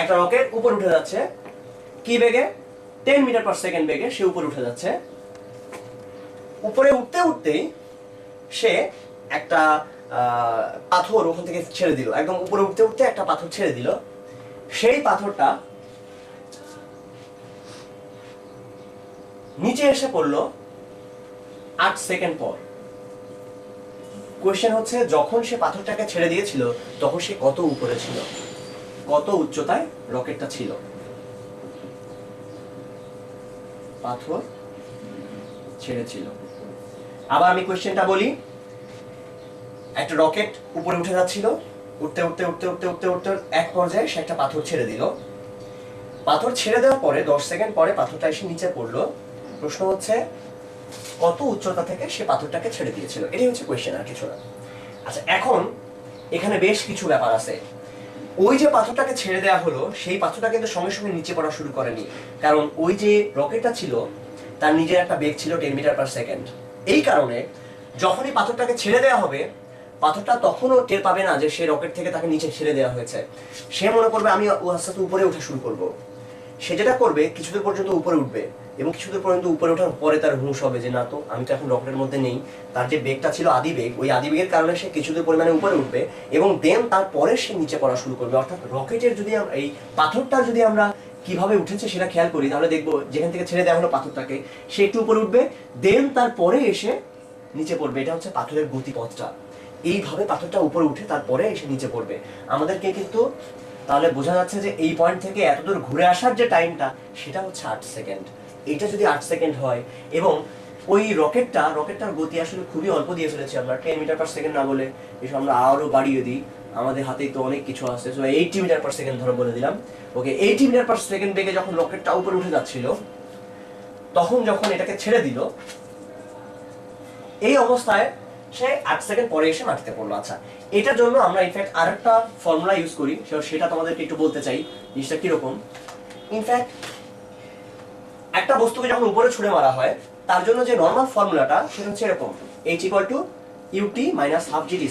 একটা রকেট উপরে উঠে যাচ্ছে কি বেগে, 10 মিটার পার সেকেন্ড বেগে সে উপরে উঠে যাচ্ছে। উপরে উঠতে উঠতেই সে একটা পাথর ওখান থেকে ছেড়ে দিল, একদম উপরে উঠতে উঠতে একটা পাথর ছেড়ে দিল। সেই পাথরটা নিচে এসে পড়লো 8 সেকেন্ড পর। কোয়েশ্চেন হচ্ছে যখন সে পাথরটাকে ছেড়ে দিয়েছিল তখন সে কত উপরে ছিল, কত উচ্চতায় রকেটটা ছিল। পাথর ছেড়েছিল। আবার আমি কোয়েশ্চেনটা বলি, একটা রকেট উপরে উঠে যাচ্ছিল, উঠতে উঠতে উঠতে উঠতে উঠতে উঠতে এক পর্যায়ে সে একটা পাথর ছেড়ে দিল। পাথর ছেড়ে দেওয়ার পরে 10 সেকেন্ড পরে পাথরটা এসে নিচে পড়লো। প্রশ্ন হচ্ছে কত উচ্চতা থেকে সে পাথরটাকে ছেড়ে দিয়েছিল, এটাই হচ্ছে কোয়েশ্চেন, আর কিছু না। আচ্ছা, এখন এখানে বেশ কিছু ব্যাপার আছে। ওই যে পাথরটাকে ছেড়ে দেওয়া হলো সেই পাথরটা কিন্তু সঙ্গে সঙ্গে নিচে পড়া শুরু করেনি, কারণ ওই যে রকেটটা ছিল তার নিজের একটা বেগ ছিল 10 মিটার পার সেকেন্ড। এই কারণে যখনই পাথরটাকে ছেড়ে দেওয়া হবে পাথরটা তখনও টের পাবে না যে সে রকেট থেকে তাকে নিচে ছেড়ে দেওয়া হয়েছে। সে মনে করবে আমি আস্তে আস্তে উপরে ওঠা শুরু করব। সে যেটা করবে কিছুদূর পর্যন্ত উপরে উঠবে এবং কিছুদূর পর্যন্ত উপরে ওঠার পরে তার হুঁশ হবে যে না তো আমি তো এখন রকেটের মধ্যে নেই। তার যে বেগটা ছিল আদি বেগ, ওই আদি বেগের কারণে সে কিছুদূর পরিমাণে উপরে উঠবে এবং দেন তারপরে সে নিচে পড়া শুরু করবে। অর্থাৎ রকেটের যদি এই পাথরটার যদি আমরা কিভাবে উঠেছে সেটা খেয়াল করি তাহলে দেখবো যেখান থেকে ছেড়ে দেওয়া হলো পাথরটাকে সে একটু উপরে উঠবে, দেন তারপরে এসে নিচে পড়বে। এটা হচ্ছে পাথরের গতিপথটা। এইভাবে পাথরটা উপরে উঠে তারপরে এসে নিচে পড়বে। আমাদেরকে কিন্তু তাহলে বোঝা যাচ্ছে যে এই পয়েন্ট থেকে এতদূর ঘুরে আসার যে টাইমটা সেটা হচ্ছে 8 সেকেন্ড। এটা যদি 8 সেকেন্ড হয় এবং ওই রকেটটার গতি আসলে খুবই অল্প দিয়ে ফেলেছি আমরা, 10 মিটার পার সেকেন্ড না বলে এসব আমরা আরো বাড়িয়ে দিই, আমাদের হাতেই তো অনেক কিছু আছে। সো 80 মিটার পার সেকেন্ড ধরো বলে দিলাম। ওকে, 80 মিটার পার সেকেন্ড বেগে যখন রকেটটা উপরে উঠে যাচ্ছিল তখন যখন এটাকে ছেড়ে দিল এই অবস্থায় সে 8 সেকেন্ড পরে এসে মাটিতে পড়লো। আচ্ছা, এটার জন্য আমরা ইনফ্যাক্ট আরেকটা ফর্মুলা ইউজ করি, সেটা তোমাদেরকে একটু বলতে চাই জিনিসটা কিরকম। ইনফ্যাক্ট একটা বস্তুকে যখন উপরে ছুঁড়ে মারা হয় তার জন্য যে নর্মাল ফর্মুলাটা সেটা হচ্ছে এরকম, h = ut - ½ g t²।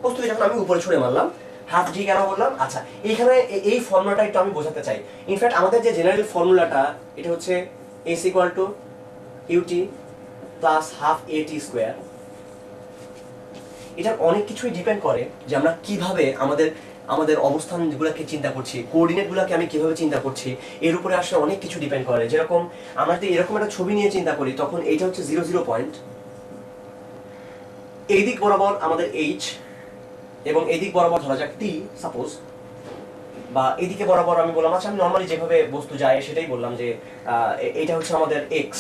বস্তুকে যখন আমি উপরে ছুঁড়ে মারলাম, হাফ জি কেন বললাম? আচ্ছা, এইখানে এই ফর্মুলাটা একটু আমি বোঝাতে চাই। ইনফ্যাক্ট আমাদের যে জেনারেল ফর্মুলাটা এটা হচ্ছে h = ut + ½ at²। এটা অনেক কিছুই ডিপেন্ড করে যে আমরা কিভাবে আমাদের অবস্থানগুলোকে চিন্তা করছি, কোঅর্ডিনেটগুলোকে আমি কিভাবে চিন্তা করছি, এর উপরে আসলে অনেক কিছু ডিপেন্ড করে। যেরকম আমরা যদি এরকম একটা ছবি নিয়ে চিন্তা করি তখন এইটা হচ্ছে 0 0 পয়েন্ট, এই দিক বরাবর আমাদের h এবং এই দিক বরাবর ধরা যাক t সাপোজ, বা এদিকে বরাবর আমি বললাম, আচ্ছা আমি নরমালি যেভাবে বস্তু যায় সেটাই বললাম যে এটা হচ্ছে আমাদের x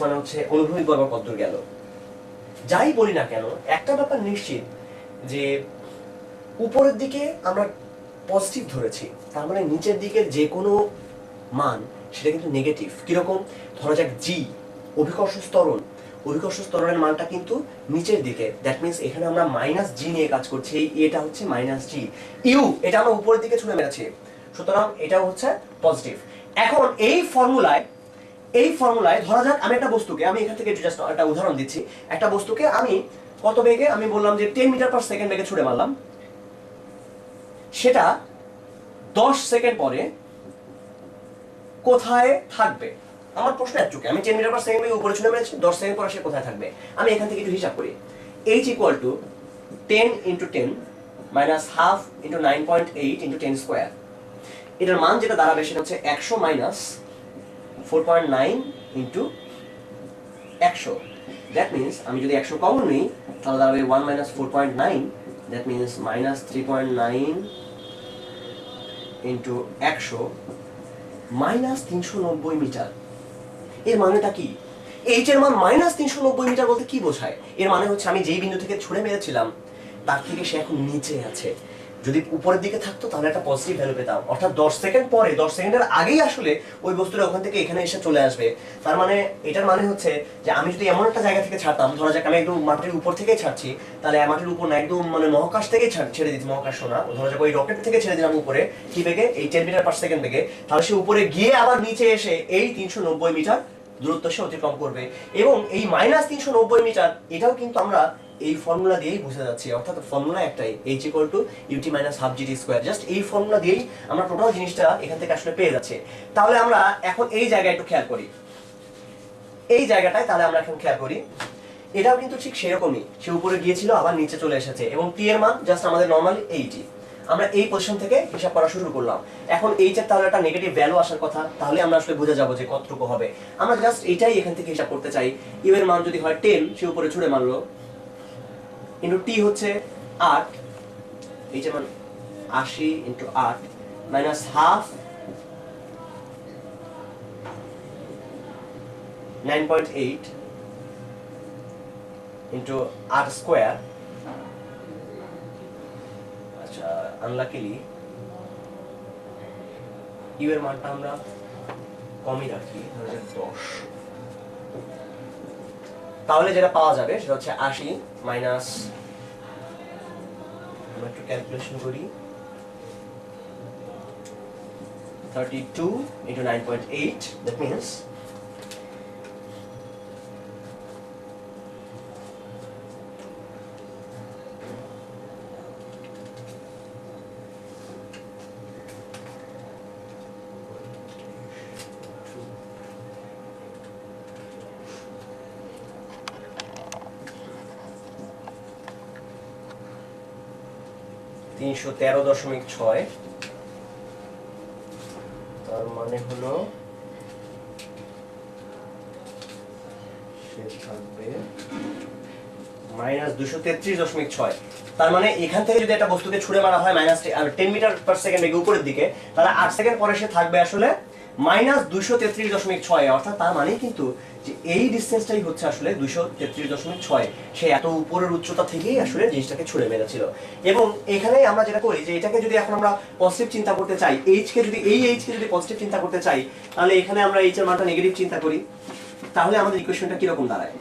মানে হচ্ছে অনুভূমিক বরাবর কতদূর গেল। যাই বলি না কেন একটা ব্যাপার নিশ্চিত যে উপরের দিকে আমরা পজিটিভ ধরেছি, তার মানে নিচের দিকের যে কোনো মান সেটা কিন্তু নেগেটিভ। কিরকম? ধরা যাক জি অভিকর্ষ ত্বরণের মানটা কিন্তু নিচের দিকে, দ্যাট মিন্স এখানে আমরা -g নিয়ে কাজ করছি। এটা হচ্ছে -g। ইউ এটা আমরা উপরের দিকে ছুঁড়ে মেরেছি, সুতরাং এটাও হচ্ছে পজিটিভ। এখন এই ফর্মুলায় ধরা যাক আমি একটা বস্তুকে, আমি এখান থেকে জাস্ট একটা উদাহরণ দিচ্ছি, একটা বস্তুকে আমি কত বেগে, আমি বললাম যে 10 মিটার পার সেকেন্ড বেগে ছুঁড়ে মারলাম, সেটা 10 সেকেন্ড পরে কোথায় থাকবে? আমার প্রশ্ন একটুকে, আমি 10 মিটার পার সেকেন্ড বেগে উপরে ছুঁড়ে মেরেছি, 10 সেকেন্ড পরে সে কোথায় থাকবে? আমি এখান থেকে একটু হিসাব করি। h = 10 × 10 - ½ × 9.8 × 10²। এটার মান যেটা দাঁড়াবে সেটা হচ্ছে 100 - 4.9 × 100। দ্যাট মিন্স আমি যদি 100 কমন নিই তাহলে দাঁড়াবে 1 - 4.9, দ্যাট মিন্স -3.9 × 100 -390 মিটার। এর মানেটা কি? এইচ এর মান -390 মিটার বলতে কি বোঝায়? এর মানে হচ্ছে আমি যেই বিন্দু থেকে ছুঁড়ে মেরেছিলাম তার থেকে সে এখন নিচে আছে। যদি উপরের দিকে থাকতো তাহলে একটা পজিটিভ ভ্যালু পেতাম, অর্থাৎ 10 সেকেন্ড পরে, 10 সেকেন্ডের আগেই আসলে ওই বস্তুটা ওখান থেকে এখানে এসে চলে আসবে। তার মানে এটার মানে হচ্ছে যে আমি যদি এমন একটা জায়গা থেকে ছাড়তাম, ধরা যাক আমি একদম মাটির উপর থেকেই ছাড়ছি, তাহলে মাটির উপর না, একদম মানে মহাকাশ থেকেই ছেড়ে দিচ্ছি, মহাকাশ না, ধরা যাক ওই রকেট থেকে ছেড়ে দিলাম উপরে, কি বেগে? এই 10 মিটার পার সেকেন্ড বেগে, তাহলে সে উপরে গিয়ে আবার নিচে এসে এই 390 মিটার দূরত্ব সে অতিক্রম করবে। এবং এই -390 মিটার এটাও কিন্তু আমরা এই ফর্মুলা দিয়েই বুঝে যাচ্ছি, অর্থাৎ ফর্মুলা একটাই, h equal to ut minus half gt square. Just এই ফর্মুলা দিয়েই আমরা টোটাল জিনিসটা এখান থেকে আসলে পেয়ে যাচ্ছি। তাহলে আমরা এখন এই জায়গায় একটু খেয়াল করি, এই জায়গাটায় তাহলে আমরা এখন খেয়াল করি, এটাও কিন্তু ঠিক সেরকমই, সে উপরে গিয়েছিল আবার নিচে চলে এসেছে, এবং টি এর মান জাস্ট আমাদের নর্মালি এইটি। আমরা এই পজিশন থেকে হিসাব করা শুরু করলাম। এখন এইচ এর তাহলে একটা নেগেটিভ ভ্যালু আসার কথা, তাহলে আমরা আসলে বুঝে যাবো যে কতটুকু হবে। আমরা জাস্ট এইটাই এখান থেকে হিসাব করতে চাই। ইউ এর মান যদি হয় 10, সে উপরে ছুড়ে মারলো, ইন্টু টি হচ্ছে 8, এইচ এর মান 80 into 8 minus half 9.8 into 8 square. আচ্ছা, আনলাকিলি ইউ এর মানটা আমরা কমই রাখি, 10। তাহলে যেটা পাওয়া যাবে সেটা হচ্ছে 80 মাইনাস, আমরা একটু ক্যালকুলেশন করি, 32 ইন্টু 9.8, দ্যাট মিনস 313.6, তার মানে হলো সে থাকবে মাইনাস 233.6। তার মানে এখান থেকে যদি একটা বস্তুকে ছুড়ে মারা হয় মাইনাস 10 মিটার পার সেকেন্ড বেগে উপরের দিকে, তাহলে 8 সেকেন্ড পরে সে থাকবে আসলে মাইনাস 233.6। অর্থাৎ তার মানে কিন্তু যে এই ডিসটেন্সটাই হচ্ছে আসলে 233.6। সে এত উপরের উচ্চতা থেকেই আসলে জিনিসটাকে ছুড়ে মেরেছিল। এবং এখানে আমরা যেটা করি যে এটাকে যদি এখন আমরা পজিটিভ চিন্তা করতে চাই, এইচ কে যদি পজিটিভ চিন্তা করতে চাই, তাহলে এখানে আমরা এইচ এর মানটা নেগেটিভ চিন্তা করি, তাহলে আমাদের ইকুয়েশনটা কিরকম দাঁড়ায়?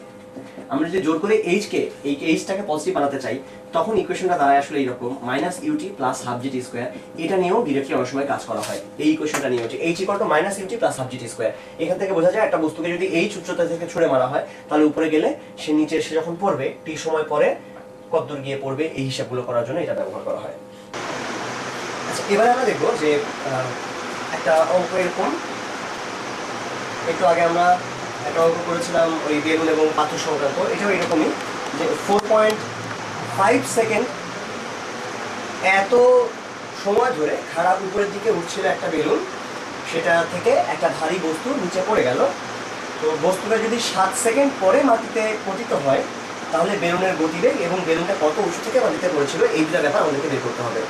আমরা যদি জোর করে এই এইচটাকে পজিটিভ বানাতে চাই, তখন ইকুয়েশনটা দাঁড়ায় আসলে এইরকম, minus ut plus half gt square. এটা নিয়েও ডিরেক্টলি অনেক সময় কাজ করা হয়। এই ইকুয়েশনটা নিয়ে হচ্ছে h equal to minus ut plus half gt square. এখান থেকে বোঝা যায় একটা বস্তুকে যদি এইচ উচ্চতা থেকে ছুড়ে মারা হয়, তাহলে উপরে গেলে সে নিচে এসে যখন পড়বে, টি সময় পরে কতদূর গিয়ে পড়বে, এই হিসাবগুলো করার জন্য এটা ব্যবহার করা হয়। আচ্ছা, এবারে আমরা দেখবো যে একটা অঙ্ক এরকম, একটু আগে আমরা একটা অঙ্ক করেছিলাম ওই বেলুন এবং পাথর সংক্রান্ত, এটাও এরকমই, যে 4.5 সেকেন্ড এত সময় ধরে খারাপ উপরের দিকে উঠছিল একটা বেলুন, সেটা থেকে একটা ভারী বস্তু নিচে পড়ে গেল। তো বস্তুটা যদি 7 সেকেন্ড পরে মাটিতে পতিত হয়, তাহলে বেলুনের গতিবেগ এবং বেলুনটা কত উঁচু থেকে মাটিতে পড়েছিল, এই দুটো ব্যাপার আমাদেরকে বের করতে হবে।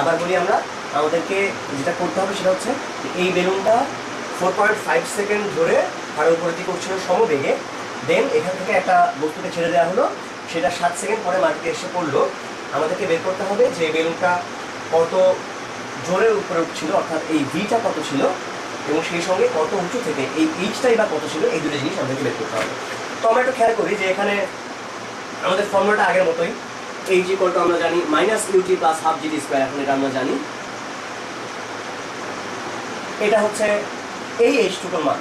আবার বলি, আমরা আমাদেরকে যেটা করতে হবে সেটা হচ্ছে এই বেলুনটা 4.5 সেকেন্ড ধরে ভাড়া উপরের দিকে উঠছিল সমবেগে, দেন এখান থেকে একটা বস্তুকে ছেড়ে দেওয়া হলো, সেটা 7 সেকেন্ড পরে মাটিতে এসে পড়লো। আমাদেরকে বের করতে হবে যে বেলুনটা কত জোরে উপরে উঠছিল, অর্থাৎ এই ভিটা কত ছিল, এবং সেই সঙ্গে কত উঁচু থেকে এই এইচটাই বা কত ছিল, এই দুটো জিনিস আমাদেরকে বের করতে হবে। তো আমরা একটু খেয়াল করি যে এখানে আমাদের ফর্মুলাটা আগের মতোই, এইচ ইকুয়াল টু আমরা জানি minus ut plus half gt square, এখন এটা আমরা জানি, এটা হচ্ছে এই এইচটুকুর মান।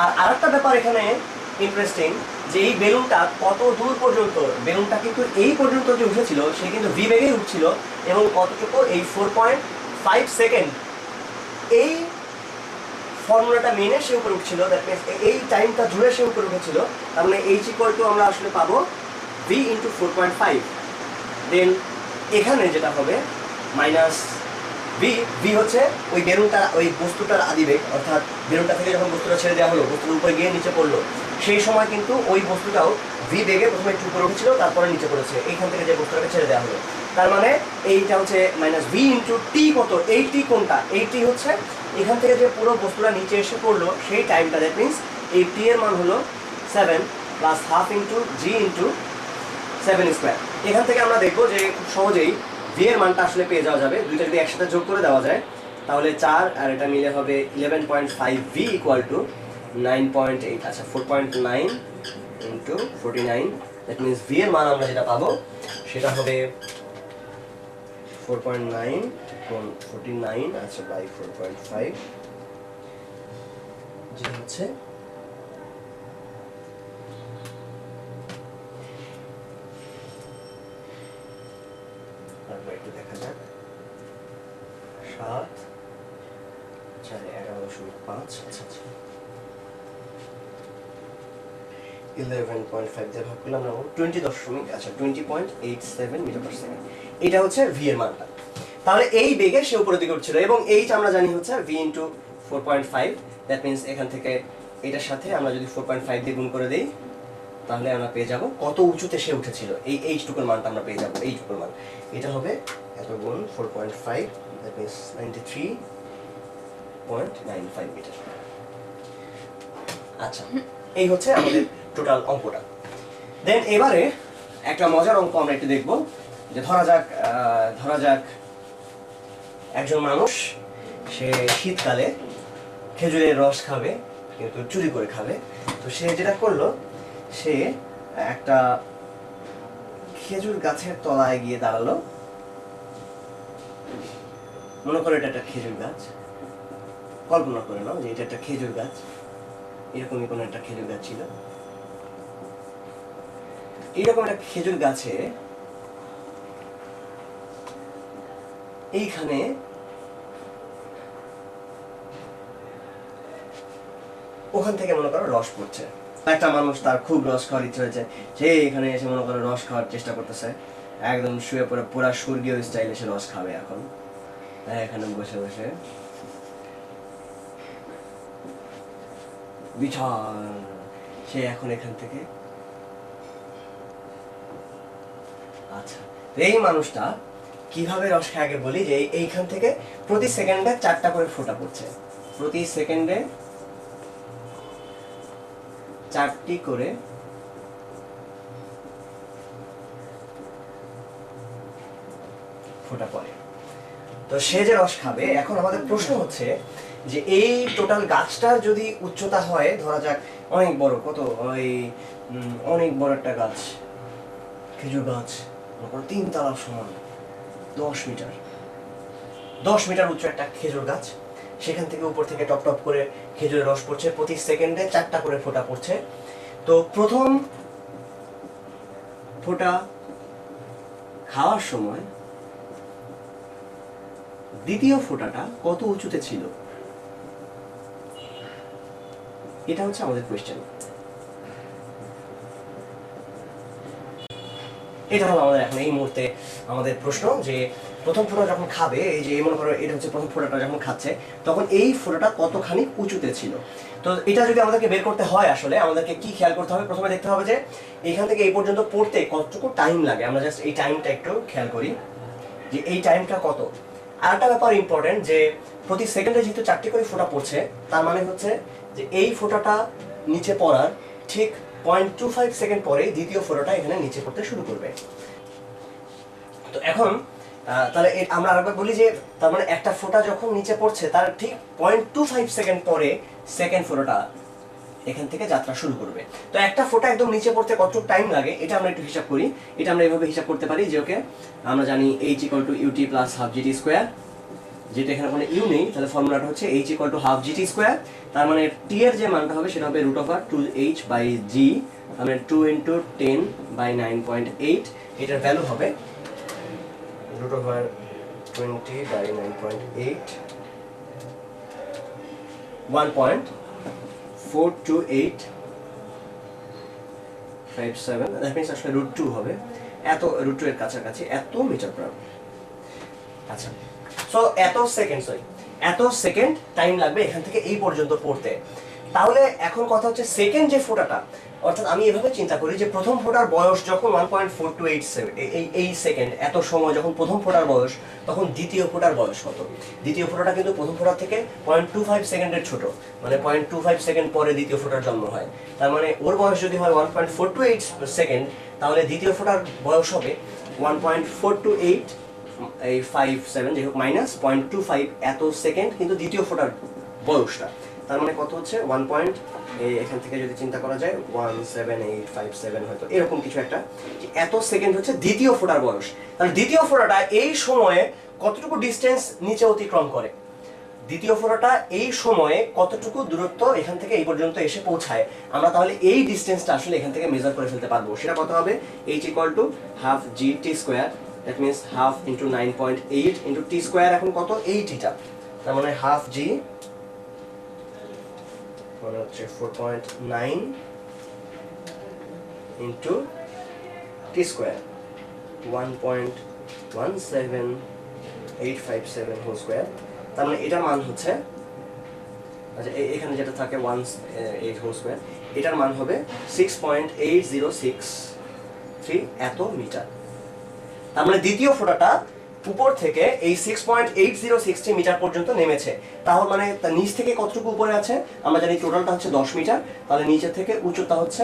আর আরেকটা ব্যাপার এখানে ইন্টারেস্টিং, যে এই বেলুনটা কত দূর পর্যন্ত, বেলুনটা কিন্তু এই পর্যন্ত যে উঠেছিল সে কিন্তু ভি বেগেই উঠছিল, এবং কতটুকু, এই 4.5 সেকেন্ড এই ফর্মুলাটা মেনে সে উপরে উঠছিল, দ্যাট মিনস এই টাইমটা জুড়ে সে উপরে উঠেছিল। তার মানে এইচ ইকুয়াল টু আমরা আসলে পাবো ভি ইন্টু 4.5। দেন এখানে যেটা হবে মাইনাস ভি হচ্ছে ওই বেলুনটা, ওই বস্তুটার আদিবেগ, অর্থাৎ বেলুনটা থেকে যখন বস্তুটা ছেড়ে দেওয়া হলো, বস্তুর উপরে গিয়ে নিচে পড়লো, সেই সময় কিন্তু ওই বস্তুটাও ভি বেগে প্রথমে একটু উপরে উঠেছিল, তারপরে নিচে পড়েছে এইখান থেকে যে বস্তুটাকে ছেড়ে দেওয়া হলো। তার মানে এইটা হচ্ছে মাইনাস ভি ইন্টু টি। কত? এই টি কোনটা? এই টি হচ্ছে এখান থেকে যে পুরো বস্তুটা নিচে এসে পড়লো সেই টাইমটা, দ্যাট মিনস এই টি এর মান হলো 7 প্লাস হাফ ইন্টু জি ইন্টু 7 স্কোয়ার। এখান থেকে আমরা দেখবো যে খুব সহজেই ভি এর মানটা আসলে পেয়ে যাওয়া যাবে। দুইটা যদি একসাথে যোগ করে দেওয়া যায়, তাহলে 4 আর এটা মিলে হবে 11.5, ভি ইকুয়াল টু 9.8। আচ্ছা, 4.9 ইন্টু 49, দ্যাট মিনস ভি এর মান আমরা যেটা পাবো সেটা হবে 4.9 কোণ 49, আচ্ছা, বাই 4.5, যেটা হচ্ছে 7 4 11.5 আচ্ছা আচ্ছা 11.5 দিয়ে ভাগ করলাম আমরা 20 দশমিক আচ্ছা 20.87 মিটার পার সেকেন্ড। এটা হচ্ছে ভি এর মানটা। তাহলে এই বেগে সে উপরের দিকে উঠছিল এবং এইচ আমরা জানি হচ্ছে ভি ইন্টু 4.5, দ্যাট মিনস এখান থেকে এটার সাথে আমরা যদি 4.5 দিয়ে গুণ করে দেই তাহলে আমরা পেয়ে যাব কত উঁচুতে সে উঠেছিল। এই এইচটুকুর মানটা আমরা পেয়ে যাব, এইটুকুর মান এটা হবে এত গুণ 4.5, দ্যাট মিনস 93.95 মিটার। আচ্ছা, এই হচ্ছে আমাদের টোটাল অঙ্কটা। দেন এবারে একটা মজার অঙ্ক আমরা একটু দেখব, যে ধরা যাক একজন মানুষ সে শীতকালে খেজুরের রস খাবে, কিন্তু চুরি করে খাবে। তো সে যেটা করলো, সে একটা খেজুর গাছের তলায় গিয়ে দাঁড়ালো। মনে করো এটা একটা খেজুর গাছ, কল্পনা করে নাও যে এটা একটা খেজুর গাছ, এরকমই কোনো একটা খেজুর গাছ ছিল। এইরকম একটা খেজুর গাছে এইখানে ওখান থেকে মনে করো রস পড়ছে। একটা মানুষ তার খুব রস খাওয়ার ইচ্ছে হয়েছে, সে এখানে এসে মনে করো রস খাওয়ার চেষ্টা করতেছে, একদম শুয়ে পড়ে পুরা স্বর্গীয় স্টাইলে সে রস খাবে। এখন এখানে বসে বসে বিশাল সে এখন এখান থেকে আচ্ছা, এই মানুষটা কিভাবে রস খায় আগে বলি, যে এইখান থেকে প্রতি সেকেন্ডে 4টা করে ফোঁটা পড়ছে, প্রতি সেকেন্ডে 4টি করে ফোঁটা পড়ে। তো সে যে রস খাবে, এখন আমাদের প্রশ্ন হচ্ছে যে এই টোটাল গাছটার যদি উচ্চতা হয়, ধরা যাক অনেক বড়, কত ওই অনেক বড় একটা গাছ, খেজুর গাছ 3 তলা সমান, 10 মিটার উচ্চ একটা খেজুর গাছ, সেখান থেকে উপর থেকে টপ টপ করে খেজুরের রস পড়ছে, প্রতি সেকেন্ডে 4টা করে ফোঁটা পড়ছে। তো প্রথম ফোঁটা খাওয়ার সময় দ্বিতীয় ফোঁটাটা কত উঁচুতে ছিল, এটা হচ্ছে আমাদের কোয়েশ্চেন। এটা হলো আমাদের এখন এই মুহূর্তে আমাদের প্রশ্ন, যে প্রথম ফোঁটা যখন খাবে, এই যে মনে করো এটা হচ্ছে প্রথম ফোঁটাটা যখন খাচ্ছে, তখন এই ফোঁটাটা কতখানি উঁচুতে ছিল। তো এটা যদি আমাদেরকে বের করতে হয়, আসলে আমাদেরকে কি খেয়াল করতে হবে, প্রথমে দেখতে হবে যে এইখান থেকে এই পর্যন্ত পড়তে কতটুকু টাইম লাগে। আমরা জাস্ট এই টাইমটা একটু খেয়াল করি, যে এই টাইমটা কত। আর একটা ব্যাপার ইম্পর্টেন্ট, যে প্রতি সেকেন্ডে যেহেতু 4টি করে ফোঁটা পড়ছে, তার মানে হচ্ছে যে এই ফোঁটাটা নিচে পড়ার ঠিক 0.25 সেকেন্ড পরে দ্বিতীয় ফোঁটাটা এখানে নিচে পড়তে শুরু করবে। তো এখন তাহলে আমরা আরেকবার বলি, যে তার মানে একটা ফোঁটা যখন নিচে পড়ছে, তার ঠিক 0.25 সেকেন্ড পরে সেকেন্ড ফোঁটাটা এখান থেকে যাত্রা শুরু করবে। তো একটা ফোঁটা একদম নিচে পড়তে কতটুকু টাইম লাগে, এটা আমরা একটু হিসাব করি। এটা আমরা এইভাবে হিসাব করতে পারি, যে ওকে আমরা জানি h = ut + ½ gt স্কয়ার, যেটা এখানে কোনো ইউ নেই, তাহলে ফর্মুলাটা হচ্ছে h = ½ gt স্কয়ার। তার মানে t এর যে মানটা হবে সেটা হবে √2h/g, মানে 2 × 10/9.8। এটার ভ্যালু হবে √20/9.8, 1.42857, দ্যাট মিন্স আসলে √2 হবে, এত √2 এর কাছাকাছি, এত মিটার পার। আচ্ছা, সো এত সেকেন্ড টাইম লাগবে এখান থেকে এই পর্যন্ত পড়তে। তাহলে এখন কথা হচ্ছে সেকেন্ড যে ফোঁটাটা, অর্থাৎ আমি এভাবে চিন্তা করি যে প্রথম ফোঁটার বয়স যখন 1.4287, এই সেকেন্ড এত সময় যখন প্রথম ফোঁটার বয়স, তখন দ্বিতীয় ফোঁটার বয়স কত? দ্বিতীয় ফোঁটাটা কিন্তু প্রথম ফোঁটার থেকে 0.25 সেকেন্ডের ছোট, মানে 0.25 সেকেন্ড পরে দ্বিতীয় ফোঁটার জন্ম হয়। তার মানে ওর বয়স যদি হয় 1.428 সেকেন্ড, তাহলে দ্বিতীয় ফোঁটার বয়স হবে 1.42857, যাই হোক মাইনাস 0.25 এত সেকেন্ড কিন্তু দ্বিতীয় ফোঁটার বয়সটা। তার মানে কত হচ্ছে 1. এখান থেকে যদি চিন্তা করা যায় 17857, হয়তো এরকম কিছু একটা, এত সেকেন্ড হচ্ছে দ্বিতীয় ফোঁটার বয়স। তাহলে দ্বিতীয় ফোঁটাটা এই সময়ে কতটুকু ডিস্টেন্স নিচে অতিক্রম করে, দ্বিতীয় ফোঁটাটা এই সময়ে কতটুকু দূরত্ব এখান থেকে এই পর্যন্ত এসে পৌঁছায়, আমরা তাহলে এই ডিস্টেন্সটা আসলে এখান থেকে মেজার করে ফেলতে পারবো। সেটা কত হবে? h = ½ gt square, that means half into 9.8 into T square এখন কত 8 এটা, তার মানে হাফ জি মানে হচ্ছে 4.9 into T square 1.17857 whole square, তার মানে এটার মান হচ্ছে, আচ্ছা এখানে যেটা থাকে 1.8 হোল স্কোয়ার, এটার মান হবে 6.8063 এত মিটার। তার মানে দ্বিতীয় ফোঁটাটা উপর থেকে এই 6.8063 মিটার পর্যন্ত নেমেছে। তাহলে মানে তার নিচ থেকে কতটুকু উপরে আছে আমরা জানি, টোটালটা হচ্ছে 10 মিটার, তাহলে নিচে থেকে উচ্চতা হচ্ছে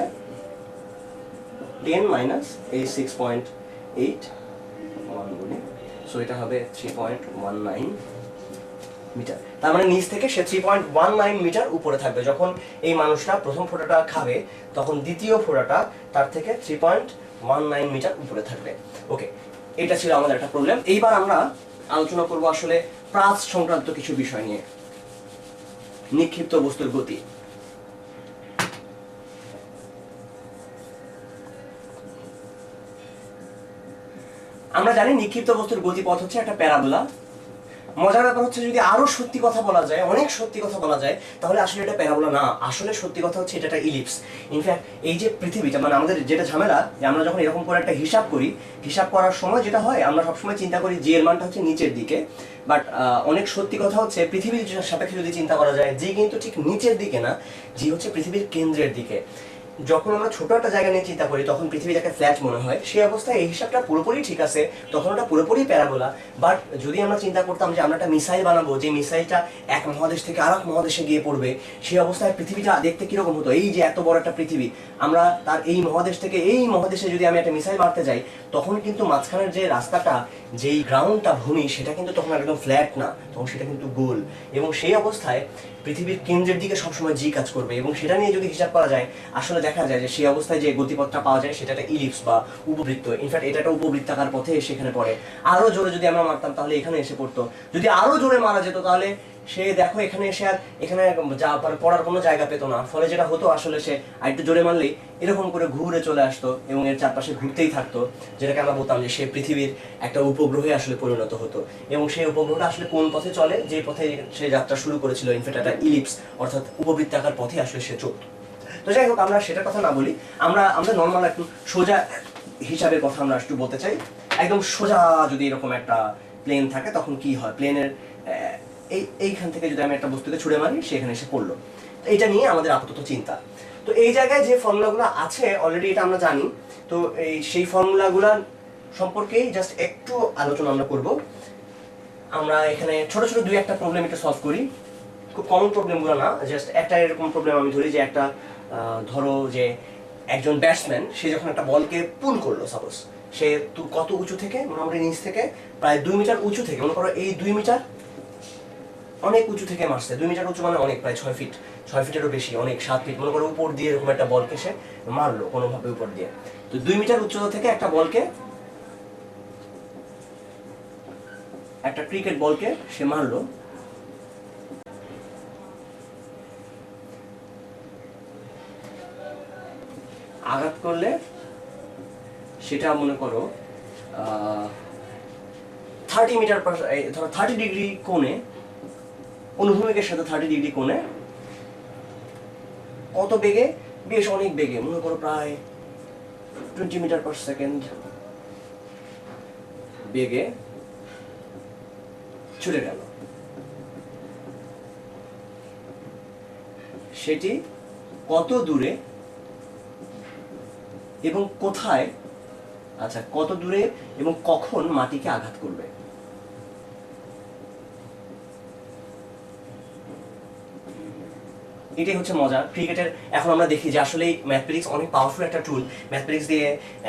10 মাইনাস এই 6.8 গুণে, সো এটা হবে 3.19 মিটার। তার মানে নিচ থেকে সে 3.19 মিটার উপরে থাকবে। যখন এই মানুষটা প্রথম ফোঁটাটা খাবে তখন দ্বিতীয় ফোঁটাটা তার থেকে 3.19 মিটার উপরে থাকবে। ওকে, এটা ছিল আমাদের একটা প্রবলেম। এইবার আমরা আলোচনা করব আসলে প্রাস সংক্রান্ত কিছু বিষয় নিয়ে। নিক্ষিপ্ত বস্তুর গতি। আমরা জানি নিক্ষিপ্ত বস্তুর গতিপথ হচ্ছে একটা প্যারাবোলা। মজার ব্যাপার হচ্ছে যদি আরো সত্যি কথা বলা যায়, অনেক সত্যি কথা বলা যায়, তাহলে আসলে এটা প্যারাবোলা না, আসলে সত্যি কথা হচ্ছে এটা একটা ইলিপস। ইনফ্যাক্ট এই যে পৃথিবীটা, মানে আমাদের যেটা ঝামেলা যে আমরা যখন এরকম করে একটা হিসাব করি, হিসাব করার সময় যেটা হয় আমরা সবসময় চিন্তা করি জি এর মানটা হচ্ছে নিচের দিকে, বাট অনেক সত্যি কথা হচ্ছে পৃথিবীর সাপেক্ষে যদি চিন্তা করা যায়, জি কিন্তু ঠিক নিচের দিকে না, জি হচ্ছে পৃথিবীর কেন্দ্রের দিকে। যখন আমরা ছোট একটা জায়গা নিয়ে চিন্তা করি তখন পৃথিবীটাকে ফ্ল্যাট মনে হয়, সেই অবস্থায় এই হিসাবটা পুরোপুরি ঠিক আছে, তখন ওটা পুরোপুরি প্যারাবোলা। বাট যদি আমরা চিন্তা করতাম যে আমরা একটা মিসাইল বানাবো, যে মিসাইলটা এক মহাদেশ থেকে আরেক মহাদেশে গিয়ে পড়বে, সেই অবস্থায় পৃথিবীটা দেখতে কিরকম হতো, এই যে এত বড় একটা পৃথিবী, আমরা তার এই মহাদেশ থেকে এই মহাদেশে যদি আমি একটা মিসাইল মারতে যাই, তখন কিন্তু মাঝখানের যে রাস্তাটা, যেই গ্রাউন্ডটা, ভূমি, সেটা কিন্তু তখন একদম ফ্ল্যাট না, তখন সেটা কিন্তু গোল। এবং সেই অবস্থায় পৃথিবীর কেন্দ্রের দিকে সবসময় জি কাজ করবে, এবং সেটা নিয়ে যদি হিসাব করা যায় আসলে দেখা যায় যে সেই অবস্থায় যে গতিপথটা পাওয়া যায় সেটা একটা ইলিপস বা উপবৃত্ত। ইনফ্যাক্ট এটা একটা উপবৃত্তাকার পথে সেখানে পড়ে। আরো জোরে যদি আমরা মারতাম তাহলে এখানে এসে পড়তো, যদি আরো জোরে মারা যেত তাহলে সে দেখো এখানে এসে আর এখানে যা পড়ার কোনো জায়গা পেতো না। ফলে যেটা হতো আসলে সে আরেকটু জোরে মারলেই এরকম করে ঘুরে চলে আসতো এবং এর চারপাশে ঘুরতেই থাকতো, যেটাকে আমরা বলতাম যে সে পৃথিবীর একটা উপগ্রহে আসলে পরিণত হতো। এবং সেই উপগ্রহটা আসলে কোন পথে চলে, যে পথে সে যাত্রা শুরু করেছিল, ইনফ্যাক্ট একটা ইলিপস অর্থাৎ উপবৃত্তাকার পথে আসলে সে চলত। তো যাই হোক, আমরা সেটার কথা না বলি, আমরা নর্মাল একটু সোজা হিসাবের কথা আমরা একটু বলতে চাই। একদম সোজা যদি এরকম একটা প্লেন থাকে তখন কি হয়, প্লেনের এইখান থেকে যদি আমি একটা বস্তুকে ছুড়ে মারি সেখানে এসে পড়লো, এইটা নিয়ে আমাদের আপাতত চিন্তা। তো এই জায়গায় যে ফর্মুলাগুলো আছে অলরেডি এটা আমরা জানি, তো সেই ফর্মুলাগুলো সম্পর্কেই জাস্ট একটু আলোচনা আমরা করব। আমরা এখানে ছোট ছোট দুই একটা প্রবলেম একটু সলভ করি, খুব কমন প্রবলেমগুলো না, জাস্ট একটা এরকম প্রবলেম আমি ধরি যে একটা ধরো যে একজন ব্যাটসম্যান সে যখন একটা বলকে পুল করলো, সাপোজ সে কত উঁচু থেকে, মোটামুটি নিচ থেকে প্রায় 2 মিটার উঁচু থেকে, মনে করো এই 2 মিটার অনেক উঁচু থেকে মারছে, 2 মিটার উঁচু মানে অনেক, প্রায় 6 ফিট, 6 ফিটেরও বেশি, অনেক 7 ফিট, মনে করো উপর দিয়ে এরকম একটা বলকে সে মারলো কোনোভাবে উপর দিয়ে। তো 2 মিটার উচ্চতা থেকে একটা বলকে, একটা ক্রিকেট বলকে সে মারলো, আঘাত করলে সেটা মনে করো 30 মিটার ধরো 30 ডিগ্রি কোণে, অনুভূমিকের সাথে 30 ডিগ্রি কোণে, কত বেগে, বেশ অনেক বেগে, মনে করো প্রায় 20 মিটার পার সেকেন্ড বেগে ছুটে গেল। সেটি কত দূরে এবং কোথায়, আচ্ছা কত দূরে এবং কখন মাটিকে আঘাত করবে? এটাই হচ্ছে মজা ক্রিকেটের। এখন আমরা দেখি যে আসলে ম্যাথমেটিক্স অনেক পাওয়ারফুল একটা টুল, ম্যাথমেটিক্স দিয়ে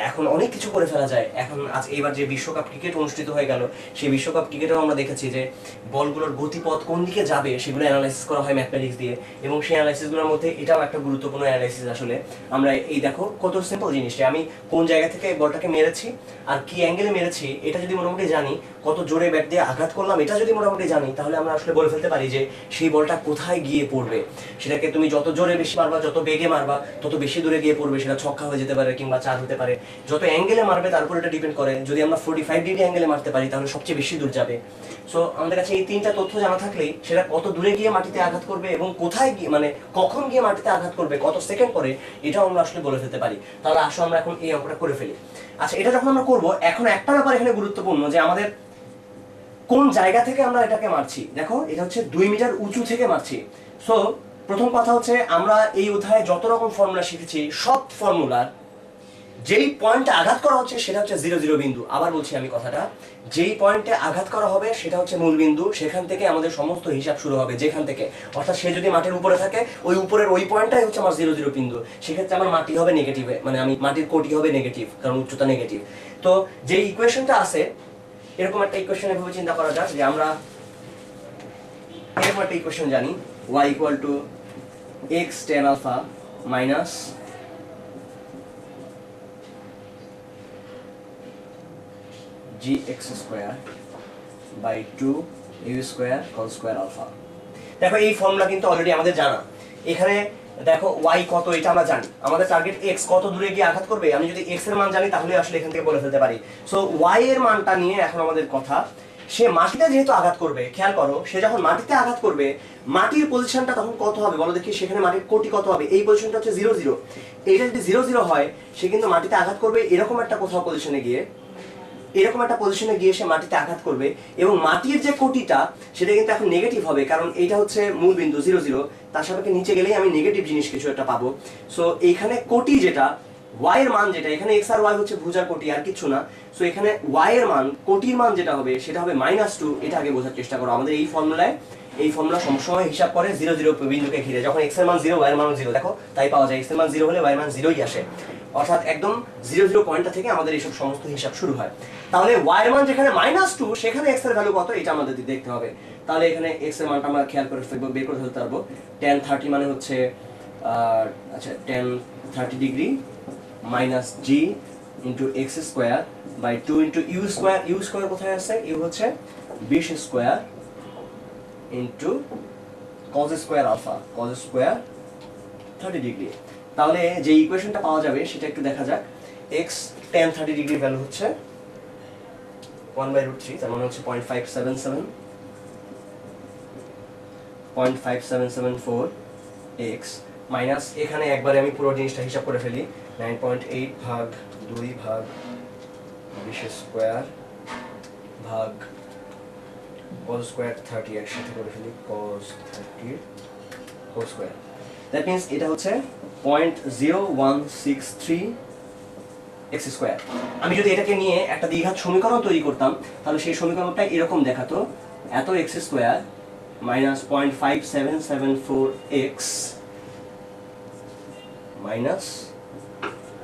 এখন অনেক কিছু করে ফেলা যায়। এখন আজ এবার যে বিশ্বকাপ ক্রিকেট অনুষ্ঠিত হয়ে গেল, সেই বিশ্বকাপ ক্রিকেটেও আমরা দেখেছি যে বলগুলোর গতিপথ কোন দিকে যাবে সেগুলো অ্যানালাইসিস করা হয় ম্যাথমেটিক্স দিয়ে, এবং সেই অ্যানালাইসিসগুলোর মধ্যে এটাও একটা গুরুত্বপূর্ণ অ্যানালাইসিস। আসলে আমরা এই দেখো কত সিম্পল জিনিসটা, আমি কোন জায়গা থেকে বলটাকে মেরেছি আর কি অ্যাঙ্গেলে মেরেছি এটা যদি মোটামুটি জানি, কত জোরে ব্যাট দিয়ে আঘাত করলাম এটা যদি মোটামুটি জানি, তাহলে আমরা আসলে বলে ফেলতে পারি যে সেই বলটা কোথায় গিয়ে পড়বে। সেটা এটাকে তুমি যত জোরে বেশি মারবা, যত বেগে মারবা, তত বেশি দূরে গিয়ে পড়বে, সেটা ছক্কা হয়ে যেতে পারে কিংবা 4 হতে পারে। যত অ্যাঙ্গেলে মারবে তার উপর এটা ডিপেন্ড করে। যদি আমরা 45 ডিগ্রি অ্যাঙ্গেলে মারতে পারি তাহলে সবচেয়ে বেশি দূর যাবে। সো আমাদের কাছে এই 3টা তথ্য জানা থাকলেই সেটা কত দূরে গিয়ে মাটিতে আঘাত করবে এবং কোথায় গিয়ে, মানে কখন গিয়ে মাটিতে আঘাত করবে, কত সেকেন্ড পরে, এটাও আমরা আসলে বলে ফেলতে পারি। তাহলে আসো আমরা এখন এই অঙ্কটা করে ফেলি। আচ্ছা, এটা যখন আমরা করব, এখন একটা ব্যাপার এখানে গুরুত্বপূর্ণ যে আমাদের কোন জায়গা থেকে আমরা এটাকে মারছি। দেখো, এটা হচ্ছে 2 মিটার উঁচু থেকে মারছি। সো প্রথম কথা হচ্ছে, আমরা এই অধ্যায়ে যত রকম ফর্মুলা শিখেছি সব ফর্মুলার যেই পয়েন্টে আঘাত করা হচ্ছে সেটা হচ্ছে 0 0 বিন্দু। আবার বলছি আমি কথাটা, যেই পয়েন্টে আঘাত করা হবে সেটা হচ্ছে মূল বিন্দু, সেখান থেকে আমাদের সমস্ত হিসাব শুরু হবে, যেখান থেকে। অর্থাৎ সে যদি মাটির উপরে থাকে, ওই উপরের ওই পয়েন্টটাই হচ্ছে আমার 0 0 বিন্দু। সেক্ষেত্রে আমার মাটি হবে নেগেটিভে, মানে আমি মাটির কোটি হবে নেগেটিভ, কারণ উচ্চতা নেগেটিভ। তো যে ইকুয়েশনটা আছে, এরকম একটা ইকুয়েশন এভাবে চিন্তা করা যাক যে আমরা এরকম একটা ইকুয়েশন জানি, y equal to x tan alpha minus gx square by 2 u square whole square alpha. দেখো, এই ফর্মুলা কিন্তু অলরেডি আমাদের জানা। এখানে দেখো y কত এটা আমরা জানি, আমাদের টার্গেট x কত দূরে গিয়ে আঘাত করবে। আমি যদি x এর মান জানি তাহলে আসলে এখান থেকে বলে ফেলতে পারি। সো y এর মানটা নিয়ে এখন আমাদের কথা, সে মাটিতে যেহেতু আঘাত করবে, খেয়াল করো, সে যখন মাটিতে আঘাত করবে মাটির পজিশনটা তখন কত হবে বলো দেখি, সেখানে মাটির কোটি কত হবে? এই পজিশনটা হচ্ছে 0 0। এইটা যদি 0 0 হয়, সে কিন্তু মাটিতে আঘাত করবে এরকম একটা কোথাও পজিশনে গিয়ে, এরকম একটা পজিশনে গিয়ে সে মাটিতে আঘাত করবে, এবং মাটির যে কোটিটা সেটা কিন্তু এখন নেগেটিভ হবে, কারণ এইটা হচ্ছে মূল বিন্দু 0 0, তার সাপেক্ষে নিচে গেলেই আমি নেগেটিভ জিনিস কিছু একটা পাবো। সো এইখানে কোটি যেটা, y এর মান যেটা, এখানে x আর y হচ্ছে ভুজার কোটি, আর কিছু না। সো এখানে y এর মান, কোটির মান যেটা হবে সেটা হবে -2। এটা আগে বোঝার চেষ্টা করো। আমাদের এই ফর্মুলায়, এই ফর্মুলা সবসময় হিসাব করে 0 0 বিন্দুকে ঘিরে। যখন x এর মান 0, y এর মান 0, দেখো তাই পাওয়া যায়। x এর মান 0 হলে y এর মান 0ই আসে, অর্থাৎ একদম 0 0 পয়েন্টটা থেকে আমাদের এইসব সমস্ত হিসাব শুরু হয়। তাহলে y এর মান যেখানে -2, সেখানে x এর ভ্যালু কত এটা আমাদের দেখতে হবে। তাহলে এখানে x এর মানটা আমরা খেয়াল করে ফেলবো, বের করে ফেলতে পারবো। tan 30 মানে হচ্ছে আচ্ছা tan 30 degree minus g into x square by 2 into u square. U square কোথায় আছে? ইউ হচ্ছে 20 square into cos square alpha, cos square 30 degree. তাহলে যে ইকুয়েশনটা পাওয়া যাবে সেটা একটু দেখা যাক। x tan 30 ডিগ্রি ভ্যালু হচ্ছে 1/√3, তার মানে হচ্ছে 0.5774 x মাইনাস, এখানে একবারে আমি পুরো জিনিসটা হিসাব করে ফেলি, 9.8 ভাগ 2 ভাগ 20 স্কোয়ার ভাগ cos স্কোয়ার 30, একসাথে করে ফেলি, cos 30 whole square. That means এটা হচ্ছে 0.0163 x স্কোয়ার। আমি যদি এটাকে নিয়ে একটা দ্বিঘাত সমীকরণ তৈরি করতাম, তাহলে সেই সমীকরণটা এরকম দেখাতো, এত x square minus 0.5774 x minus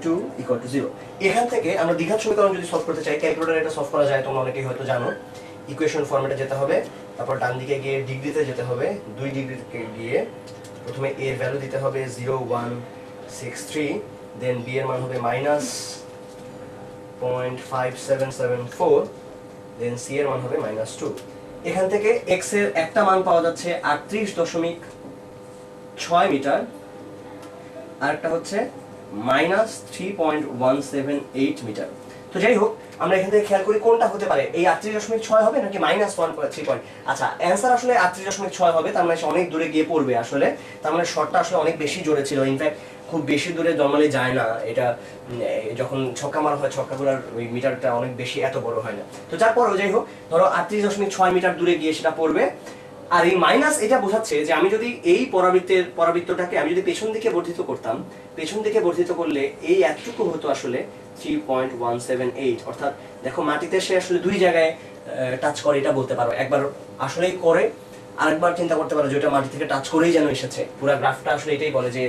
2 equal to 0। এখান থেকে আমরা দ্বিঘাত সমীকরণ যদি সলভ করতে চাই, ক্যালকুলেটরে এটা সলভ করা যায়, তোমরা অনেকেই হয়তো জানো। ইকুয়েশন ফরম্যাটে যেতে হবে, তারপর ডান দিকে গিয়ে ডিগ্রিতে যেতে হবে, 2 ডিগ্রিতে গিয়ে প্রথমে a এর ভ্যালু দিতে হবে 0.163, দেন b এর মান হবে -0.5774, দেন c এর মান হবে -2। এখান থেকে x এর একটা মান পাওয়া যাচ্ছে 38.6 মিটার, আর একটা হচ্ছে -3.178 মিটার। তো যাই হোক, আমরা এখান থেকে খেয়াল করি কোনটা হতে পারে, এই 38.6 হবে নাকি -1.3 আচ্ছা, অ্যান্সার আসলে 38.6 হবে, তার মানে অনেক দূরে গিয়ে পড়বে আসলে। তার মানে শটটা আসলে অনেক বেশি জোরে ছিল। ইনফ্যাক্ট খুব বেশি দূরে নরমালি যায় না এটা, যখন ছক্কা মারা হয় ছক্কাগুলোর ওই মিটারটা অনেক বেশি, এত বড় হয় না। তো যার পরেও যাই হোক, ধরো 38.6 মিটার দূরে গিয়ে সেটা পড়বে। আর এই মাইনাস এটা বোঝাচ্ছে যে আমি যদি এই পরাবৃত্তটাকে আমি যদি পেছন দিকে বর্ধিত করতাম, পেছন দিকে বর্ধিত করলে এই এতটুকু হতো আসলে 3.178। অর্থাৎ দেখো, মাটিতে সে আসলে দুই জায়গায় টাচ করে, এটা বলতে পারো। একবার আসলেই করে, আরেকবার চিন্তা করতে পারো যে ওটা মাটি থেকে টাচ করেই যেন এসেছে। পুরো গ্রাফটা আসলে এটাই বলে যে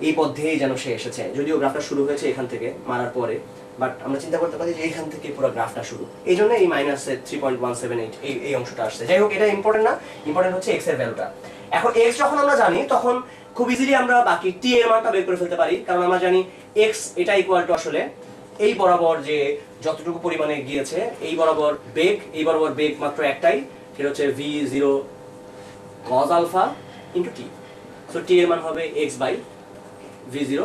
এই পথ দিয়েই যেন সে এসেছে, যদিও গ্রাফটা শুরু হয়েছে এখান থেকে মারার পরে, বাট আমরা চিন্তা করতে পারি যে এইখান থেকে পুরো গ্রাফটা শুরু, এই জন্য এই -3.178 এই অংশটা আসছে। যাই হোক, এটা ইম্পর্টেন্ট না, ইম্পর্টেন্ট হচ্ছে x এর ভ্যালুটা। এখন x যখন আমরা জানি, তখন খুব ইজিলি আমরা বাকি t এর মানটা বের করে ফেলতে পারি, কারণ আমরা জানি x এটা ইকুয়াল টু আসলে এই বরাবর যে যতটুকু পরিমাণে গিয়েছে, এই বরাবর বেগ মাত্র একটাই, সেটা হচ্ছে v0 cos alpha into t। So t এর মান হবে x বাই v0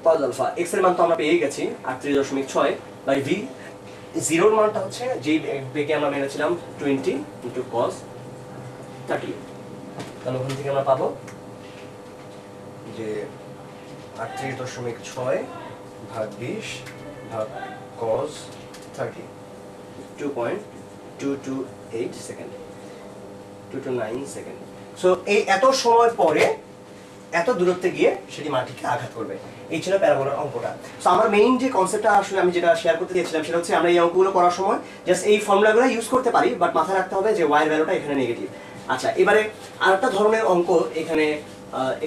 cos আলফা। x এর মান তো আমরা পেয়ে গেছি 38.6 বাই v, জিরোর মানটা হচ্ছে যে বেগে আমরা মেনেছিলাম 20 ইন্টু cos 30। তাহলে ওখান থেকে আমরা পাবো যে 38.6 ভাগ 20 ভাগ cos 30, 2.228 সেকেন্ড, 229 সেকেন্ড। সো এই এত সময় পরে এত দূরত্বে গিয়ে সেটি মাটিকে আঘাত করবে। এই ছিল প্যারাবোলার অঙ্কটা। সো আমার মেইন যে কনসেপ্টটা আসলে আমি যেটা শেয়ার করতে দিয়েছিলাম সেটা হচ্ছে আমরা এই অঙ্কগুলো করার সময় জাস্ট এই ফর্মুলাগুলো ইউজ করতে পারি, বাট মাথায় রাখতে হবে যে ওয়াই এর ভ্যালুটা এখানে নেগেটিভ। আচ্ছা, এবারে আরেকটা ধরনের অঙ্ক এখানে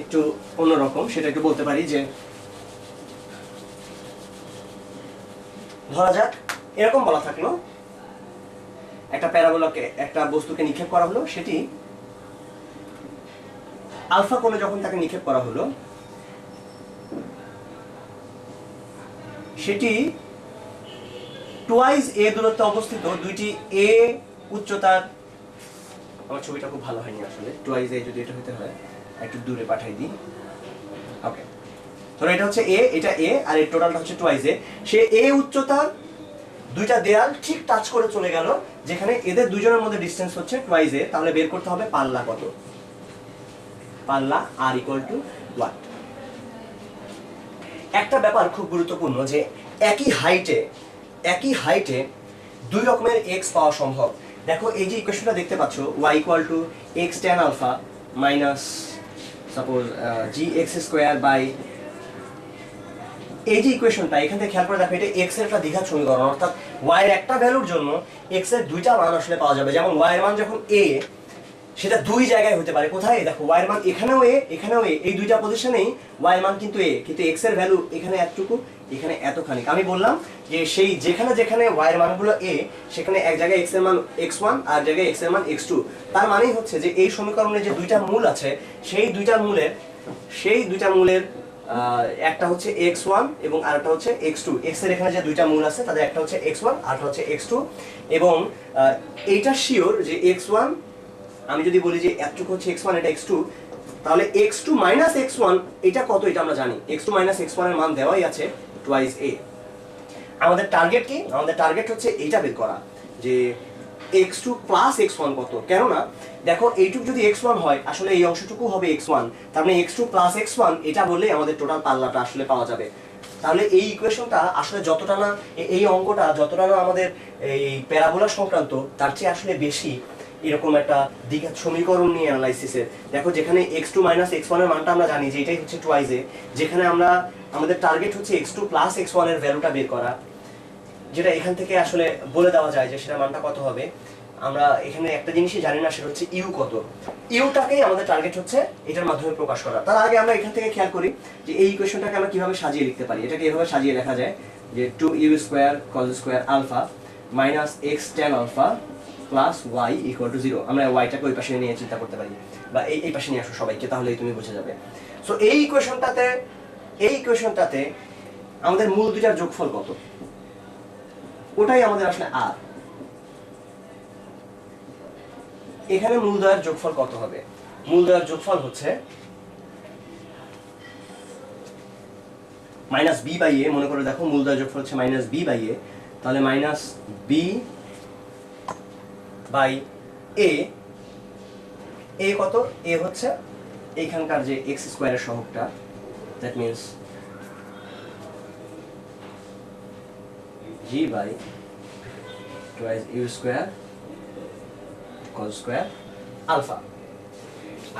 একটু অন্যরকম, সেটা একটু বলতে পারি যে ধরা যাক এরকম বলা থাকলো একটা প্যারাবোলাকে, একটা বস্তুকে নিক্ষেপ করা হলো, সেটি আলফা কোণে যখন তাকে নিক্ষেপ করা হলো সেটি টুয়াইস এ দূরত্বে অবস্থিত দুইটি এ উচ্চতার, আমার ছবিটা খুব ভালো হয়নি আসলে, টুয়াইস এ যদি এটা হতে হয় একটু দূরে পাঠাই দিই। ওকে, ধরো এটা হচ্ছে এ, এটা এ, আর এই টোটালটা হচ্ছে টুয়াইস এ। সে এ উচ্চতার দুইটা দেয়াল ঠিক টাচ করে চলে গেল, যেখানে এদের দুজনের মধ্যে ডিসটেন্স হচ্ছে টুয়াইস এ। তাহলে বের করতে হবে পাল্লা কত, পাল্লা আর ইকুয়াল টু ওয়াট। একটা ব্যাপার খুব গুরুত্বপূর্ণ যে একই হাইটে দুই রকমের এক্স পাওয়া সম্ভব। দেখো এই যে ইকুয়েশনটা দেখতে পাচ্ছ, y equal to x tan alpha minus suppose g x square by, এই যে ইকুয়েশনটা এখান থেকে খেয়াল করে দেখো, এটা এক্স এর একটা দ্বিঘাত সমীকরণ, অর্থাৎ y এর একটা ভ্যালুর জন্য এক্স এর দুইটা মান আসলে পাওয়া যাবে। যেমন y এর মান যখন a, সেটা দুই জায়গায় হতে পারে। কোথায়? দেখো y এর মান এখানেও a, এখানেও a, এই দুইটা পজিশনেই y এর মান কিন্তু a, কিন্তু x এর ভ্যালু এখানে এতটুকু, এখানে এতখানি। আমি বললাম যে সেই যেখানে যেখানে y এর মানগুলো a, সেখানে এক জায়গায় x এর মান x1 আর জায়গায় x এর মান x2। তার মানেই হচ্ছে যে এই সমীকরণে যে দুইটা মূল আছে, সেই দুইটা মূলের একটা হচ্ছে x1 এবং আরেকটা হচ্ছে x2। x এর এখানে যে দুইটা মূল আছে তাদের একটা হচ্ছে x1 আর একটা হচ্ছে x2, এবং এইটা শিওর যে x1, আমি যদি বলি যে এতটুকু হচ্ছে x1 এটা x2, তাহলে x2 মাইনাস x1 এটা কত এটা আমরা জানি। x2 মাইনাস x1 এর মান দেওয়াই আছে টুয়াইস a। আমাদের টার্গেট কি? আমাদের টার্গেট হচ্ছে এইটা বের করা যে x2 প্লাস x1 কত। কেননা দেখো এইটুকু যদি x1 হয়, আসলে এই অংশটুকু হবে x1, তার মানে x2 প্লাস x1 এটা বললেই আমাদের টোটাল পাল্লাটা আসলে পাওয়া যাবে। তাহলে এই ইকুয়েশনটা আসলে যতটা না, এই অঙ্কটা যতটা না আমাদের এই প্যারাবোলা সংক্রান্ত, তার চেয়ে আসলে বেশি এরকম একটা দ্বিঘাত সমীকরণ নিয়ে অ্যানালাইসিসের। দেখো যেখানে x2 মাইনাস x1 এর মানটা আমরা জানি যে এটাই হচ্ছে টুয়াইস এ, যেখানে আমাদের টার্গেট হচ্ছে x2 প্লাস x1 এর ভ্যালুটা বের করা, যেটা এখান থেকে আসলে বলে দেওয়া যায় যে সেটা মানটা কত হবে। আমরা এখানে একটা জিনিসই জানি না, সেটা হচ্ছে ইউ কত। ইউটাকেই আমাদের টার্গেট হচ্ছে এটার মাধ্যমে প্রকাশ করা। তার আগে আমরা এখান থেকে খেয়াল করি যে এই ইকুয়েশনটাকে আমরা কিভাবে সাজিয়ে লিখতে পারি। এটাকে এভাবে সাজিয়ে লেখা যায় যে 2u square cos square alpha minus x tan alpha plus y equal to 0। আমরা yটাকে ওই পাশে নিয়ে চিন্তা করতে পারি, বা এই পাশে নিয়ে আসো সবাইকে, তাহলেই তুমি বুঝে যাবে। সো এই ইকুয়েশনটাতে আমাদের মূল দুইটার যোগফল কত, ওটাই আমাদের আসলে আর। এখানে মূলদ্বয়ের যোগফল কত হবে? মূলদ্বয়ের যোগফল হচ্ছে মাইনাস বি বাই এ। মনে করে দেখো মূলদ্বয়ের যোগফল হচ্ছে মাইনাস বি বাই এ, তাহলে minus B by A. A কত? এ হচ্ছে এইখানকার যে এক্স স্কোয়ারের সহগটা, that means G by twice U square cos square alpha.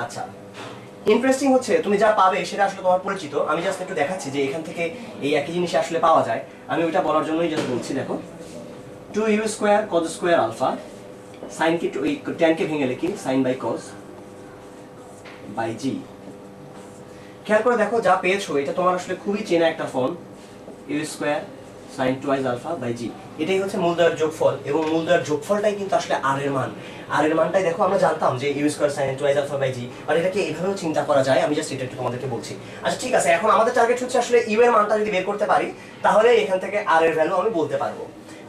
আচ্ছা, ইন্টারেস্টিং হচ্ছে তুমি যা পাবে সেটা আসলে তোমার পরিচিত। আমি জাস্ট একটু দেখাচ্ছি যে এখান থেকে এই একই জিনিস আসলে পাওয়া যায়। আমি ওইটা বলার জন্যই জাস্ট বলছি। দেখো 2u square cos square alpha, sin কে ওই tan কে ভেঙে লিখি sin by cos by g। খেয়াল করে দেখো যা পেয়েছো এটা তোমার আসলে খুবই চেনা একটা form, u square sin twice alpha by G. এটাই হচ্ছে মূলদ্বয়ের যোগফল, এবং মূলদ্বয়ের যোগফলটাই কিন্তু আসলে আর এর মান। আর এর মানটাই দেখো আমরা জানতাম যে you square sin twice alpha by G, আর এটাকে এইভাবেও চিন্তা করা যায়। আমি জাস্ট এটা একটু তোমাদেরকে বলছি। আচ্ছা ঠিক আছে, এখন আমাদের টার্গেট হচ্ছে আসলে ইউ এর মানটা যদি বের করতে পারি, তাহলে এখান থেকে আর এর ভ্যালু আমি বলতে পারবো।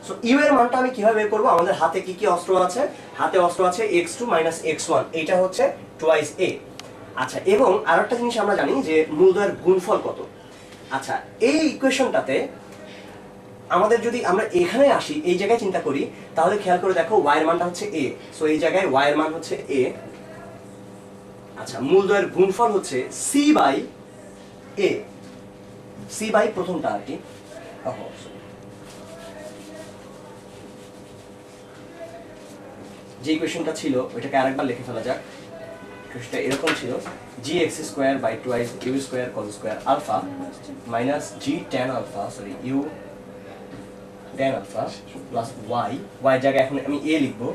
সো ইউ এর মানটা আমি কিভাবে বের করবো? আমাদের হাতে কি কি অস্ত্র আছে? হাতে অস্ত্র আছে x2 মাইনাস x1, এটা হচ্ছে টুয়াইস এ। আচ্ছা, এবং আরেকটা জিনিস আমরা জানি যে মূলদ্বয়ের গুণফল কত। আচ্ছা, এই ইকুয়েশনটাতে আমাদের যদি আমরা এখানে আসি, এই জায়গায় চিন্তা করি, তাহলে খেয়াল করে দেখো y এর মানটা হচ্ছে a, সো এই জায়গায় y এর মান হচ্ছে a। আচ্ছা, মূলদ্বয়ের গুণফল হচ্ছে c by a, c by প্রথমটা আর কি। যে ইকুয়েশনটা ছিল ওইটাকে আরেকবার লিখে ফেলা যাক। ইকুয়েশনটা এরকম ছিল gx square by twice u square cos square alpha minus g tan alpha sorry u tan alpha plus y জায়গায় এখন আমি a লিখবো,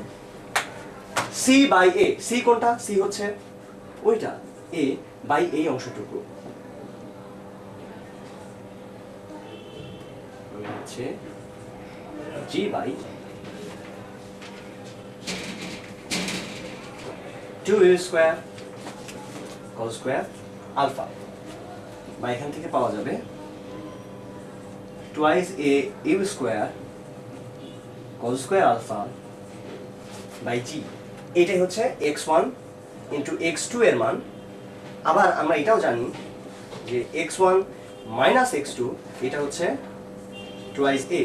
c বাই a, c কোনটা, c হচ্ছে ওইটা, a বাই এই অংশটুকু হচ্ছে g by 2u square cos square alpha, বা এখান থেকে পাওয়া যাবে twice a u square cos square alpha by g। এটাই হচ্ছে x1 ইন্টু x2 এর মান। আবার আমরা এটাও জানি যে x1 মাইনাস x2 এটা হচ্ছে twice a।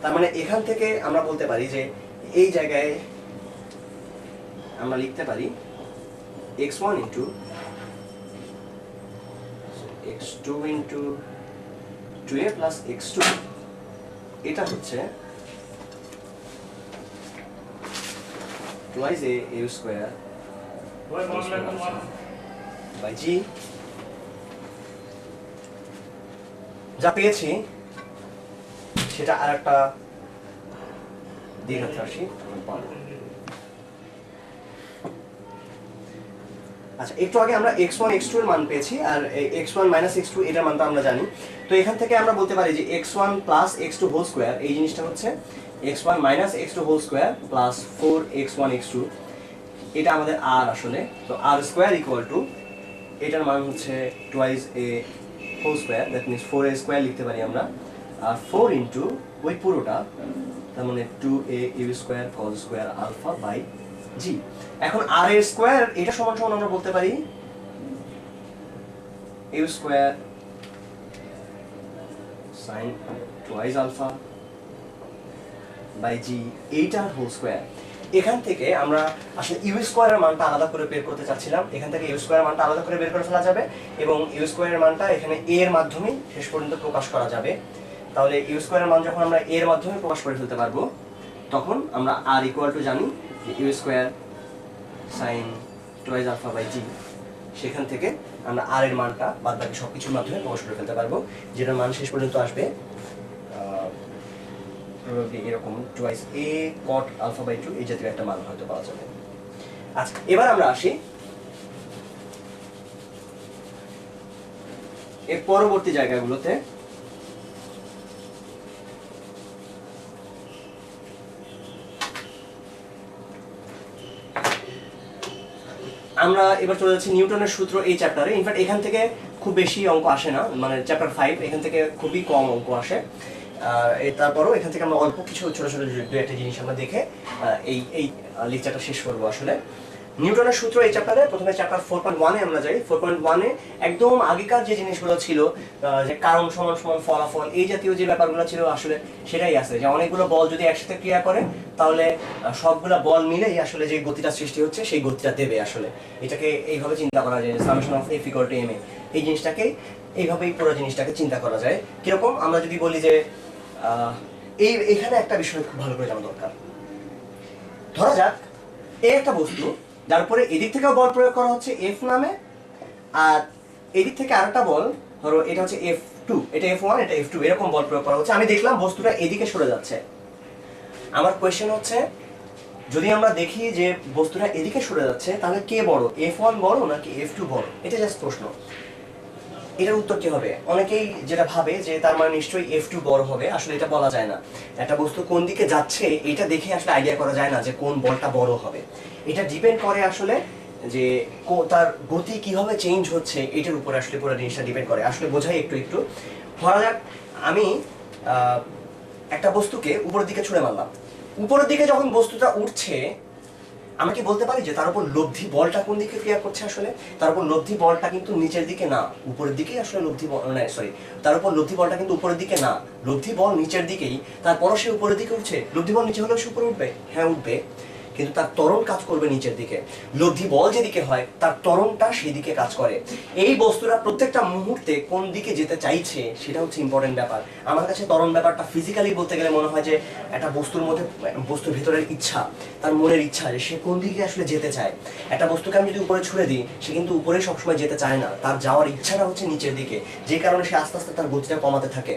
তার মানে এখান থেকে আমরা বলতে পারি যে এই জায়গায় আমরা লিখতে পারি x1 into x2 into 2a plus x2, এটা হচ্ছে twice a u square by g। যা পেয়েছি সেটা আরেকটা দ্বিঘাত রাশি পাবো। আচ্ছা, একটু আগে আমরা x1 x2 এর মান পেয়েছি, আর x1 মাইনাস x2 এটার মানটা আমরা জানি। তো এখান থেকে আমরা বলতে পারি যে x1 plus x2 whole square, এই জিনিসটা হচ্ছে x1 minus x2 whole square plus 4x1 x2, এটা আমাদের r আসলে। তো r স্কয়ার ইকুয়াল টু এটার মান হচ্ছে twice a whole square, that means 4a square লিখতে পারি আমরা, আর 4 ইন্টু ওই পুরোটা, তার মানে 2a u square cos square alpha by g। এখন r এর স্কয়ার এটা সমান সমান আমরা বলতে পারি u square sin twice alpha by g, এইটার হোল স্কয়ার। এখান থেকে আমরা আসলে ইউ স্কয়ারের মানটা আলাদা করে বের করতে চাচ্ছিলাম, এখান থেকে ইউ স্কয়ারের মানটা আলাদা করে বের করে ফেলা যাবে, এবং ইউ স্কয়ারের মানটা এখানে a এর মাধ্যমে শেষ পর্যন্ত প্রকাশ করা যাবে। তাহলে ইউ স্কয়ারের মান যখন আমরা a এর মাধ্যমে প্রকাশ করে ফেলতে পারবো, তখন আমরা r ইকুয়াল টু জানি যে you square sin twice alpha by g, সেখান থেকে আমরা r এর মানটা বাদ বাকি সবকিছুর মাধ্যমে প্রকাশ করে ফেলতে পারবো, যেটার মান শেষ পর্যন্ত আসবে প্রবাবলি এরকম twice a cot alpha by 2, এই জাতীয় একটা মান হয়তো পাওয়া যাবে। আচ্ছা, এবার আমরা আসি এর পরবর্তী জায়গাগুলোতে। আমরা এবার চলে যাচ্ছি নিউটনের সূত্র এই চ্যাপ্টারে। ইনফ্যাক্ট এখান থেকে খুব বেশি অঙ্ক আসে না, মানে চ্যাপ্টার 5 এখান থেকে খুবই কম অঙ্ক আসে। তারপরও এখান থেকে আমরা অল্প কিছু ছোট ছোট দু একটা জিনিস আমরা দেখে এই এই লেকচারটা শেষ করবো। আসলে নিউটনের সূত্র এই চ্যাপ্টারে প্রথমে চ্যাপ্টার 4.1 এ আমরা যাই। 4.1 এ একদম আগেকার যে জিনিসগুলো ছিল, যে কারণ সমান সমান ফলাফল, এই জাতীয় যে ব্যাপারগুলো ছিল আসলে সেটাই আছে, যে অনেকগুলো বল যদি একসাথে ক্রিয়া করে তাহলে সবগুলা বল মিলেই আসলে যে গতিটা সৃষ্টি হচ্ছে সেই গতিটা দেবে। আসলে এটাকে এইভাবে চিন্তা করা যায়, summation of F equal to ma, এই জিনিসটাকে এইভাবেই পুরো জিনিসটাকে চিন্তা করা যায়। কিরকম, আমরা যদি বলি যে এখানে একটা বিষয় খুব ভালো করে জানা দরকার। ধরা যাক এই একটা বস্তু, যার উপরে এদিক থেকেও বল প্রয়োগ করা হচ্ছে F নামে, আর এদিক থেকে আরেকটা বল, ধরো এটা হচ্ছে F2, এটা F1, এটা F2, এরকম বল প্রয়োগ করা হচ্ছে। আমি দেখলাম বস্তুটা এদিকে সরে যাচ্ছে। আমার কোয়েশ্চেন হচ্ছে, যদি আমরা দেখি যে বস্তুটা এদিকে সরে যাচ্ছে, তাহলে কে বড়, F1 বড় নাকি F2 বড়? এটা জাস্ট প্রশ্ন। এটার উত্তর কি হবে? অনেকেই যেটা ভাবে যে তার মানে নিশ্চয়ই F2 বড় হবে। আসলে এটা বলা যায় না। একটা বস্তু কোন দিকে যাচ্ছে এটা দেখে আসলে আইডিয়া করা যায় না যে কোন বলটা বড় হবে। এটা ডিপেন্ড করে আসলে যে তার গতি কিভাবে চেঞ্জ হচ্ছে, এটার উপর আসলে পুরো জিনিসটা ডিপেন্ড করে। আসলে বোঝাই একটু একটু। ধরা যাক আমি একটা বস্তুকে উপরের দিকে ছুঁড়ে মারলাম। উপরের দিকে যখন বস্তুটা উঠছে, আমরা কি বলতে পারি যে তার উপর লব্ধি বলটা কোন দিকে ক্রিয়া করছে? আসলে তার উপর লব্ধি বলটা কিন্তু নিচের দিকে না, উপরের দিকেই আসলে লব্ধি বল, না সরি, তার উপর লব্ধি বলটা কিন্তু উপরের দিকে না, লব্ধি বল নিচের দিকেই, তারপরও সে উপরের দিকে উঠছে। লব্ধি বল নিচে হলেও সে উপরে উঠবে, হ্যাঁ উঠবে, কিন্তু তার ত্বরণ কাজ করবে নিচের দিকে। লব্ধি বল যেদিকে হয় তার ত্বরণটা সেদিকে কাজ করে। এই বস্তুটা প্রত্যেকটা মুহূর্তে কোন দিকে যেতে চাইছে সেটা হচ্ছে ইম্পর্টেন্ট ব্যাপার। আমার কাছে ত্বরণ ব্যাপারটা ফিজিক্যালি বলতে গেলে মনে হয় যে একটা বস্তুর মধ্যে, বস্তুর ভেতরের ইচ্ছা, তার মনের ইচ্ছা যে সে কোন দিকে আসলে যেতে চায়। একটা বস্তুকে আমি যদি উপরে ছুড়ে দিই, সে কিন্তু উপরে সবসময় যেতে চায় না, তার যাওয়ার ইচ্ছাটা হচ্ছে নিচের দিকে, যে কারণে সে আস্তে আস্তে তার গতিটা কমাতে থাকে।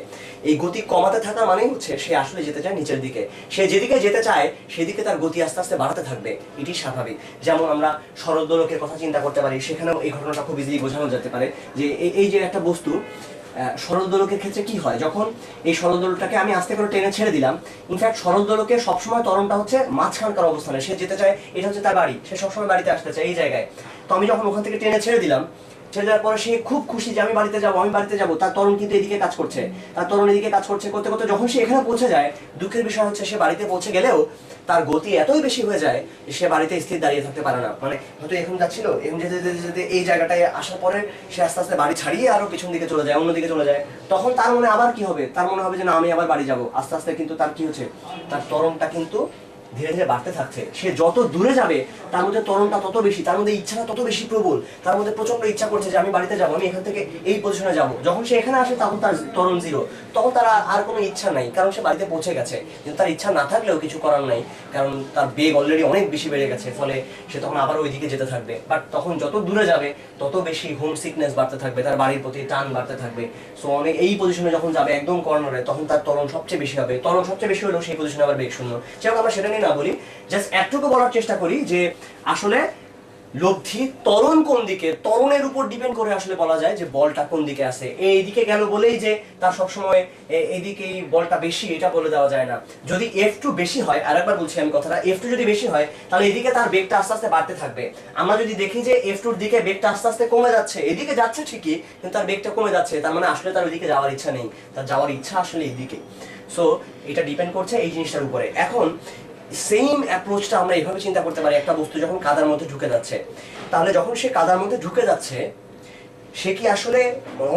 এই গতি কমাতে থাকা মানেই হচ্ছে সে আসলে যেতে চায় নিচের দিকে। সে যেদিকে যেতে চায় সেদিকে তার গতি আস্তে আস্তে বাড়াতে থাকবে, এটি স্বাভাবিক। যেমন আমরা সরল দোলকের কথা চিন্তা করতে পারি, সেখানেও এই ঘটনাটা খুব ইজিলি বোঝানো যেতে পারে যে এই যে একটা বস্তু, সরল দোলকের ক্ষেত্রে কি হয়, যখন এই সরল দোলকটাকে আমি আস্তে করে টেনে ছেড়ে দিলাম, ইনফ্যাক্ট সরল দোলকের সবসময় ত্বরণটা হচ্ছে মাঝখানকার অবস্থানে, সে যেতে চায়, এটা হচ্ছে তার বাড়ি, সে সবসময় বাড়িতে আসতে চায় এই জায়গায়। তো আমি যখন ওখান থেকে টেনে ছেড়ে দিলাম, ছেড়ে দেওয়ার পরে সে খুব খুশি যে আমি বাড়িতে যাবো, আমি বাড়িতে যাবো, তার ত্বরণ কিন্তু এদিকে কাজ করছে, তার ত্বরণ এদিকে কাজ করছে, করতে করতে যখন সে এখানে পৌঁছে যায়, দুঃখের বিষয় হচ্ছে সে বাড়িতে পৌঁছে গেলেও তার গতি এতই বেশি হয়ে যায় সে বাড়িতে স্থির দাঁড়িয়ে থাকতে পারে না। মানে হয়তো এখন যাচ্ছিল, এখন যেতে যেতে যেতে এই জায়গাটায় আসার পরে সে আস্তে আস্তে বাড়ি ছাড়িয়ে আরো পিছন দিকে চলে যায়, অন্যদিকে চলে যায়, তখন তার মনে আবার কি হবে, তার মনে হবে যে না আমি আবার বাড়ি যাবো। আস্তে আস্তে কিন্তু তার কি হচ্ছে, তার ত্বরণটা কিন্তু ধীরে ধীরে বাড়তে থাকছে। সে যত দূরে যাবে তার মধ্যে ত্বরণটা তত বেশি, তার মধ্যে ইচ্ছাটা তত বেশি প্রবল, তার মধ্যে প্রচন্ড ইচ্ছা করছে যে আমি বাড়িতে যাবো, আমি এখান থেকে এই পজিশনে যাবো। যখন সে এখানে আসে তখন তার ত্বরণ জিরো, তখন তার আর কোনো ইচ্ছা নাই, কারণ সে বাড়িতে পৌঁছে গেছে। কিন্তু তার ইচ্ছা না থাকলেও কিছু করার নাই, কারণ তার বেগ অলরেডি অনেক বেশি বেড়ে গেছে, ফলে সে তখন আবার ওইদিকে যেতে থাকবে। বাট তখন যত দূরে যাবে তত বেশি হোম সিকনেস বাড়তে থাকবে, তার বাড়ির প্রতি টান বাড়তে থাকবে। সো অনেক এই পজিশনে যখন যাবে একদম কর্নারে, তখন তার ত্বরণ সবচেয়ে বেশি হবে, ত্বরণ সবচেয়ে বেশি হলেও সেই পজিশনে আবার বেগ শূন্য। যেমন আমরা সেটা নিয়ে না বলি, জাস্ট একটুকু বলার চেষ্টা করি যে আসলে লব্ধি ত্বরণ কোন দিকে, ত্বরণের উপর ডিপেন্ড করে আসলে বলা যায় যে বলটা কোন দিকে আছে। এই দিকে গেল বলেই যে তার সবসময় এইদিকেই বলটা বেশি এটা বলে দেওয়া যায় না। যদি F2 বেশি হয়, আরেকবার বলছি আমি কথাটা, F2 যদি বেশি হয় তাহলে এদিকে তার বেগটা আস্তে আস্তে বাড়তে থাকবে। আমরা যদি দেখি যে F2 এর দিকে বেগটা আস্তে আস্তে কমে যাচ্ছে, এদিকে যাচ্ছে ঠিকই কিন্তু তার বেগটা কমে যাচ্ছে, তার মানে আসলে তার ওইদিকে যাওয়ার ইচ্ছা নেই, তার যাওয়ার ইচ্ছা আসলে এইদিকে। সো এটা ডিপেন্ড করছে এই জিনিসটার উপরে। এখন সেম অ্যাপ্রোচটা আমরা এইভাবে চিন্তা করতে পারি, একটা বস্তু যখন কাদার মধ্যে ঢুকে যাচ্ছে, তাহলে যখন সে কাদার মধ্যে ঢুকে যাচ্ছে সে কি আসলে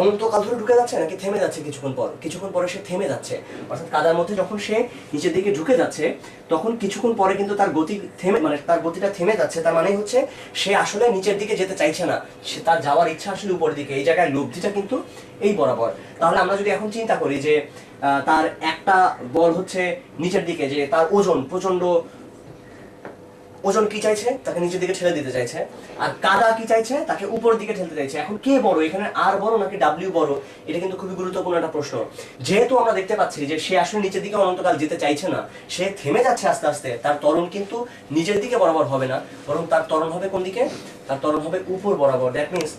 অনন্তকাল ধরে ঢুকে যাচ্ছে নাকি থেমে যাচ্ছে কিছুক্ষণ পর? কিছুক্ষণ পরে সে থেমে যাচ্ছে, অর্থাৎ কাদার মধ্যে যখন সে নিচের দিকে ঢুকে যাচ্ছে তখন কিছুক্ষণ পরে কিন্তু তার গতি থেমে, মানে তার গতিটা থেমে যাচ্ছে, তার মানে হচ্ছে সে আসলে নিচের দিকে যেতে চাইছে না, সে তার যাওয়ার ইচ্ছা আসলে উপরের দিকে। এই জায়গায় লব্ধিটা কিন্তু এই বরাবর। তাহলে আমরা যদি এখন চিন্তা করি যে তার একটা বল হচ্ছে নিচের দিকে, যে তার ওজন প্রচন্ড, ওজন কি চাইছে, তাকে নিচের দিকে ঠেলে দিতে চাইছে, আর কাদা কি চাইছে, তাকে উপরের দিকে ঠেলতে চাইছে। এখন কে বড় এখানে, আর বড় নাকি ডাব্লিউ বড়? এটা কিন্তু খুবই গুরুত্বপূর্ণ একটা প্রশ্ন। যেহেতু আমরা দেখতে পাচ্ছি যে সে আসলে নিচের দিকে অনন্তকাল যেতে চাইছে না, সে থেমে যাচ্ছে আস্তে আস্তে, তার ত্বরণ কিন্তু নিচের দিকে বরাবর হবে না, বরং তার ত্বরণ হবে কোন দিকে, তার ত্বরণ হবে উপর বরাবর। দ্যাট মিনস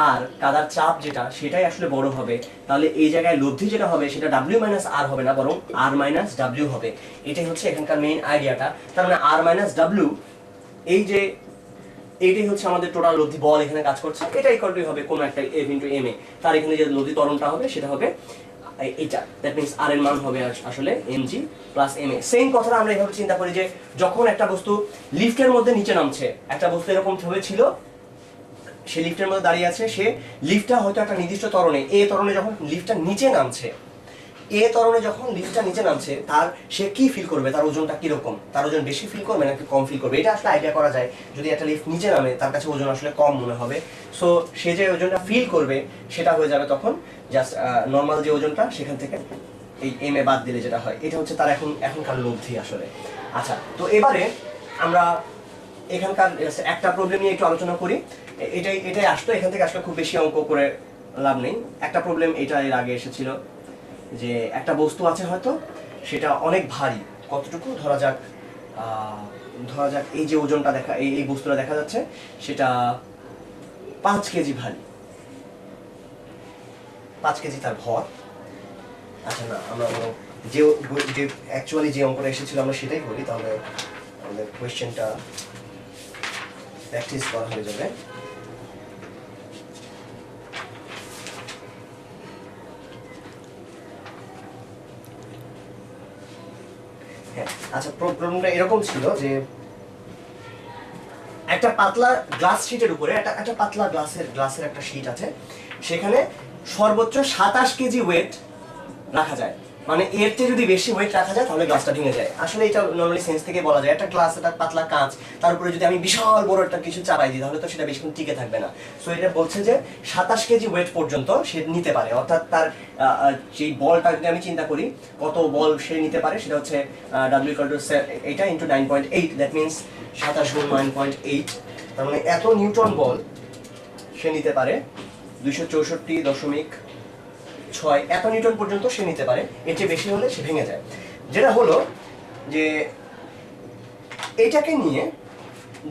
আর কাদার চাপ যেটা সেটাই আসলে বড় হবে। তাহলে এই জায়গায় লব্ধি যেটা হবে সেটা ডাব্লিউ মাইনাস আর হবে না, বরং আর মাইনাস ডাব্লিউ হবে। এটাই হচ্ছে এখানকার মেইন আইডিয়াটা। তার মানে আর মাইনাস ডাব্লিউ, এই যে এইটাই হচ্ছে আমাদের টোটাল লব্ধি বল এখানে কাজ করছে, এটা ইকুয়াল টু হবে কোনো একটা F ইনটু এম এ। তার এখানে যে লব্ধি ত্বরণটা হবে সেটা হবে এইটা, দ্যাট মিনস আর এর মান হবে আসলে mg প্লাস ma। সেম কথাটা আমরা এভাবে চিন্তা করি যে যখন একটা বস্তু লিফটের মধ্যে নিচে নামছে, একটা বস্তু এরকম ভাবে ছিল, সে লিফটের মধ্যে দাঁড়িয়ে আছে, সে লিফটটা হয়তো একটা নির্দিষ্ট ত্বরণে, এ ত্বরণে যখন লিফটটা নিচে নামছে, এ ত্বরণে যখন লিফটটা নিচে নামছে, তার সে কি ফিল করবে, তার ওজনটা কিরকম, তার ওজন বেশি ফিল করবে নাকি কম ফিল করবে? এটা আসলে আইডিয়া করা যায় যদি একটা লিফট নিচে নামে, তার কাছে ওজন আসলে কম মনে হবে। সো সে যে ওজনটা ফিল করবে সেটা হয়ে যাবে তখন জাস্ট নর্মাল যে ওজনটা, সেখান থেকে এই এম এ বাদ দিলে যেটা হয়, এটা হচ্ছে তার এখনকার লব্ধি আসলে। আচ্ছা, তো এবারে আমরা এখানকার একটা প্রবলেম নিয়ে একটু আলোচনা করি। এটাই আসতো, এখান থেকে আসলে খুব বেশি অঙ্ক করে লাভ নেই। একটা প্রবলেম এটা এর আগে এসেছিল যে একটা বস্তু আছে হয়তো, সেটা অনেক ভারী, কতটুকু ধরা যাক, এই যে ওজনটা দেখা, এই বস্তুটা দেখা যাচ্ছে সেটা 5 কেজি ভারী, 5 কেজি তার ভর। আচ্ছা না, আমরা যে অ্যাকচুয়ালি যে অঙ্কটা এসেছিল আমরা সেটাই করি, তাহলে আমাদের কোয়েশ্চেনটা প্র্যাকটিস করা হয়ে যাবে। হ্যাঁ, আচ্ছা, প্রবলেমটা এরকম ছিল যে একটা পাতলা গ্লাস শিটের উপরে একটা পাতলা গ্লাসের একটা শিট আছে, সেখানে সর্বোচ্চ 27 কেজি ওয়েট রাখা যায়। মানে এর চেয়ে যদি বেশি ওয়েট রাখা যায় তাহলে গ্লাসটা ভেঙে যায়। আসলে এটা নর্মালি সেন্স থেকে বলা যায়, একটা গ্লাস, একটা পাতলা কাঁচ, তার উপরে যদি আমি বিশাল বড় একটা কিছু চাপাই দিই তাহলে তো সেটা বেশিক্ষণ টিকে থাকবে না। সো এটা বলছে যে 27 কেজি ওয়েট পর্যন্ত সে নিতে পারে, অর্থাৎ তার সেই বলটা যদি আমি চিন্তা করি কত বল সে নিতে পারে, সেটা হচ্ছে W এটা ইন্টু 9.8, দ্যাট মিনস 27 গুণ 9.8, তার মানে এত নিউটন বল সে নিতে পারে, 264.6 এত নিউটন পর্যন্ত সে নিতে পারে। এর চেয়ে বেশি হলে সে ভেঙে যায়। যেটা হলো যে এটাকে নিয়ে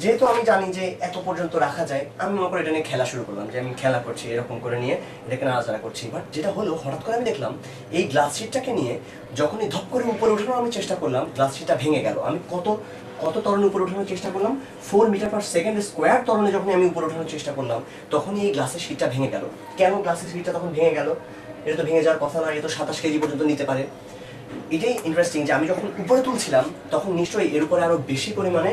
যেহেতু আমি জানি যে এত পর্যন্ত রাখা যায়, আমি মনে করে এটা নিয়ে খেলা শুরু করলাম, যে আমি খেলা করছি এরকম করে নিয়ে এটাকে নাড়াচাড়া করছি। বাট যেটা হলো, হঠাৎ করে আমি দেখলাম এই গ্লাস শিটটাকে নিয়ে যখনই ধপ করে উপরে ওঠানোর আমি চেষ্টা করলাম, গ্লাস শিটটা ভেঙে গেল। আমি কত ত্বরণে উপরে ওঠানোর চেষ্টা করলাম, 4 মিটার পার সেকেন্ড স্কোয়ার ত্বরণে যখনই আমি উপরে ওঠানোর চেষ্টা করলাম, তখনই এই গ্লাসের শিটটা ভেঙে গেল। কেন গ্লাসের শিটটা তখন ভেঙে গেল? এটা তো ভেঙে যাওয়ার কথা না, এটা তো 27 কেজি পর্যন্ত নিতে পারে। এটাই ইন্টারেস্টিং যে আমি যখন উপরে তুলছিলাম তখন নিশ্চয়ই এর উপরে আরো বেশি পরিমাণে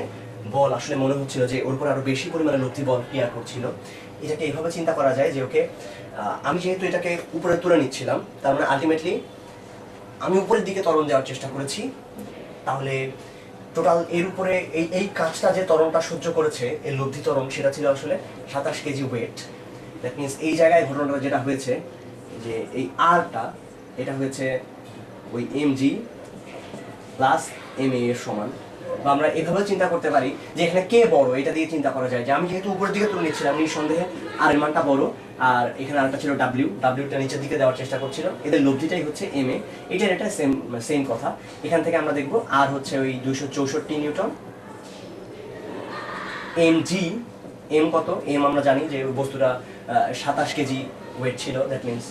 বল, আসলে মনে হচ্ছিল যে ওর উপর আরো বেশি পরিমাণে লব্ধি বল ক্রিয়া করছিল। এটাকে এইভাবে চিন্তা করা যায় যে ওকে, আমি যেহেতু এটাকে উপরে তুলে নিচ্ছিলাম, তার মানে আলটিমেটলি আমি উপরের দিকে ত্বরণ দেওয়ার চেষ্টা করেছি, তাহলে টোটাল এর উপরে এই কাজটা যে ত্বরণটা সহ্য করেছে, এর লব্ধি ত্বরণ, সেটা ছিল আসলে 27 কেজি ওয়েট। দ্যাট মিনস এই জায়গায় ঘটনাটা যেটা হয়েছে যে এই আরটা, এটা হয়েছে ওই mg প্লাস ma এর সমান। বা আমরা এভাবে চিন্তা করতে পারি যে এখানে কে বড়, এটা দিয়ে চিন্তা করা যায় যে আমি যেহেতু উপরের দিকে তুলে নিচ্ছিলাম, নিঃসন্দেহে আর এর মানটা বড়, আর এখানে আরেকটা ছিল wটা নিচের দিকে দেওয়ার চেষ্টা করছিল, এদের লব্ধিটাই হচ্ছে ma। এটা সেম কথা। এখান থেকে আমরা দেখব আর হচ্ছে ওই 264 নিউটন, mg, m কত, m আমরা জানি যে বস্তুটা 27 কেজি ওয়েট ছিল, দ্যাট মিনস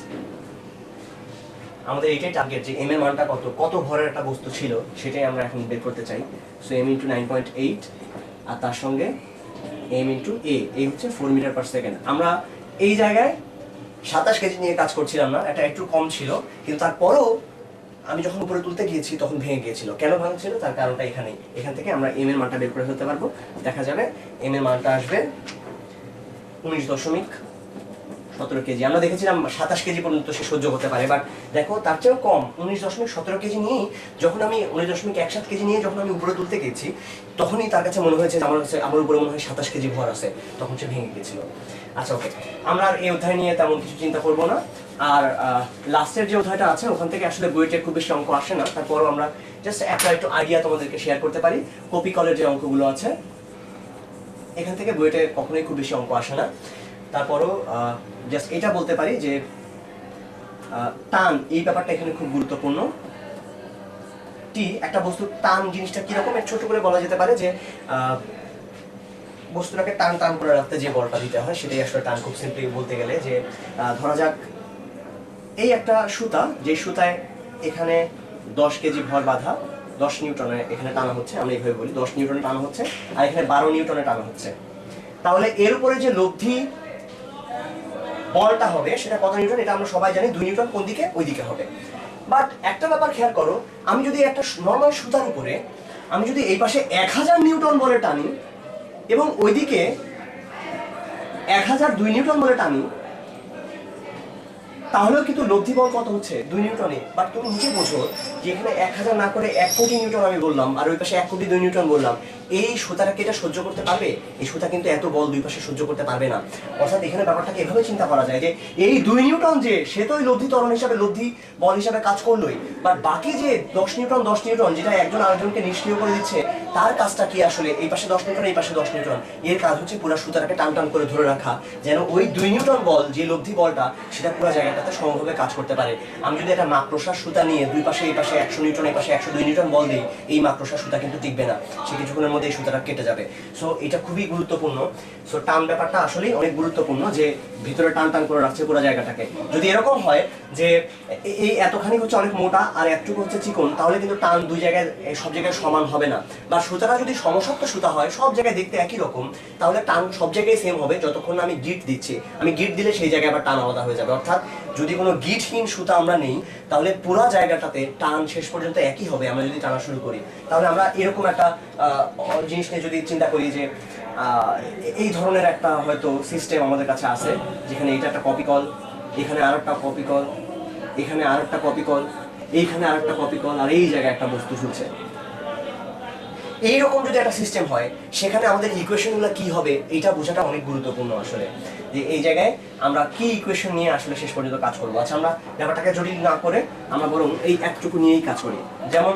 আমাদের এটাই টার্গেট যে এম এর মানটা কত ভরের একটা বস্তু ছিল সেটাই আমরা এখন বের করতে চাই। সো m ইন্টু 9.8 আর তার সঙ্গে m ইন্টু a হচ্ছে 4 মিটার পার সেকেন্ড। আমরা এই জায়গায় 27 কেজি নিয়ে কাজ করছিলাম না, এটা একটু কম ছিল, কিন্তু তারপরেও আমি যখন উপরে তুলতে গিয়েছি তখন ভেঙে গিয়েছিল। কেন ভাঙছিল তার কারণটা এখান থেকে আমরা m এর মানটা বের করে ফেলতে পারবো। দেখা যাবে m এর মানটা আসবে 19.17 কেজি। আমরা দেখেছিলাম 27 কেজি পর্যন্ত সে সহ্য করতে পারে, বাট দেখো তার চেয়েও কম 19.17 কেজি নিয়েই যখন আমি 19.17 কেজি নিয়ে যখন আমি উপরে তুলতে গেছি, তখনই তার কাছে মনে হয়েছে আমার উপরে মনে হয় 27 কেজি ভর আছে, তখন সে ভেঙে গেছিল। আচ্ছা ওকে, আমরা আর এই অধ্যায় নিয়ে তেমন কিছু চিন্তা করব না। আর লাস্টের যে অধ্যায়টা আছে ওখান থেকে আসলে বইয়ের খুব বেশি অঙ্ক আসে না, তারপরও আমরা জাস্ট একটু আইডিয়া তোমাদেরকে শেয়ার করতে পারি। কপি কলের যে অঙ্কগুলো আছে এখান থেকে বইয়ের কখনোই খুব বেশি অঙ্ক আসে না। তারপরও জাস্ট এটা বলতে পারি যে টান, এই ব্যাপারটা এখানে খুব গুরুত্বপূর্ণ। একটা বস্তুর টান জিনিসটা কিরকম, ছোট করে বলা যেতে পারে যে বস্তুটাকে টান করে রাখতে যে বলটা দিতে হয় সেটাই আসলে টান। খুব সিম্পলি বলতে গেলে যে ধরা যাক এই একটা সুতা, যে সুতায় এখানে 10 কেজি ভর বাঁধা, 10 নিউটনে এখানে টানা হচ্ছে, আমরা এইভাবে বলি 10 নিউটনে টানা হচ্ছে, আর এখানে 12 নিউটনে টানা হচ্ছে। তাহলে এর উপরে যে লব্ধি বলটা হবে সেটা কত নিউটন, এটা আমরা সবাই জানি 2 নিউটন কোন দিকে, ওই দিকে হবে। বাট একটা ব্যাপার খেয়াল করো, আমি যদি একটা নরমাল সুতার উপরে আমি যদি এই পাশে 1000 নিউটন বলে টানি এবং ওইদিকে 1002 নিউটন বলে টানি, তাহলেও কিন্তু লব্ধি বল কত হচ্ছে, 2 নিউটনে। বাট তুমি নিজে বোঝো যে এখানে 1000 না করে 1 কোটি নিউটন আমি বললাম, আর ওই পাশে 1 কোটি 2 নিউটন বললাম, এই সুতাটাকে এটা সহ্য করতে পারবে? এই সুতা কিন্তু এত বল দুই পাশে সহ্য করতে পারবে না। অর্থাৎ এখানে ব্যাপারটাকে এভাবে চিন্তা করা যায় যে এই 2 নিউটন যে, সে তো ওই লব্ধি ত্বরণ হিসাবে, লব্ধি বল হিসাবে কাজ করলোই, বাট বাকি যে 10 নিউটন যেটা একজন আরেকজনকে নিষ্ক্রিয় করে দিচ্ছে, তার কাজটা কি আসলে? এই পাশে 10 নিউটন, এই পাশে 10 নিউটন, এর কাজ হচ্ছে পুরো সুতাটাকে টান করে ধরে রাখা, যেন ওই 2 নিউটন বল, যে লব্ধি বলটা, সেটা পুরো জায়গাটাতে সমভাবে কাজ করতে পারে। আমি যদি একটা মাকড়সার সুতা নিয়ে দুই পাশে, এই পাশে 100 নিউটন, এই পাশে 102 নিউটন বল দিই, এই মাকড়সার সুতা কিন্তু টিকবে না, সে কিছুক্ষণের মধ্যে এই সুতাটা কেটে যাবে। সো এটা খুবই গুরুত্বপূর্ণ। সো টান ব্যাপারটা আসলেই অনেক গুরুত্বপূর্ণ, যে ভিতরে টান করে রাখছে পুরো জায়গাটাকে। যদি এরকম হয় যে এই এতখানি হচ্ছে অনেক মোটা আর একটুকু হচ্ছে চিকন, তাহলে কিন্তু টান সব জায়গায় সমান হবে না। বা সুতাটা যদি সমশক্ত সুতা হয়, সব জায়গায় দেখতে একই রকম, তাহলে টান সব জায়গায় সেম হবে যতক্ষণ না আমি গিট দিচ্ছি। আমি গিট দিলে সেই জায়গায় আবার টান আলাদা হয়ে যাবে। অর্থাৎ যদি কোনো গিটহীন সুতা আমরা নেই, তাহলে পুরো জায়গাটাতে টান শেষ পর্যন্ত একই হবে। আমরা যদি টানা শুরু করি, তাহলে আমরা এরকম একটা জিনিস নিয়ে যদি চিন্তা করি যে এই ধরনের একটা হয়তো সিস্টেম আমাদের কাছে আছে, যেখানে এটা একটা কপি কল, এখানে আর একটা কপি কল, এখানে আর একটা কপি কল, এইখানে আর একটা কপি কল, আর এই জায়গায় একটা বস্তু ঝুলছে। এইরকম যদি একটা সিস্টেম হয়, সেখানে আমাদের ইকুয়েশনগুলো কি হবে এটা বোঝাটা অনেক গুরুত্বপূর্ণ আসলে, যে এই জায়গায় আমরা কি ইকুয়েশন নিয়ে আসলে শেষ পর্যন্ত কাজ করবো। আচ্ছা, আমরা ব্যাপারটাকে জটিল না করে আমরা বরং এই একটুকু নিয়েই কাজ করি। যেমন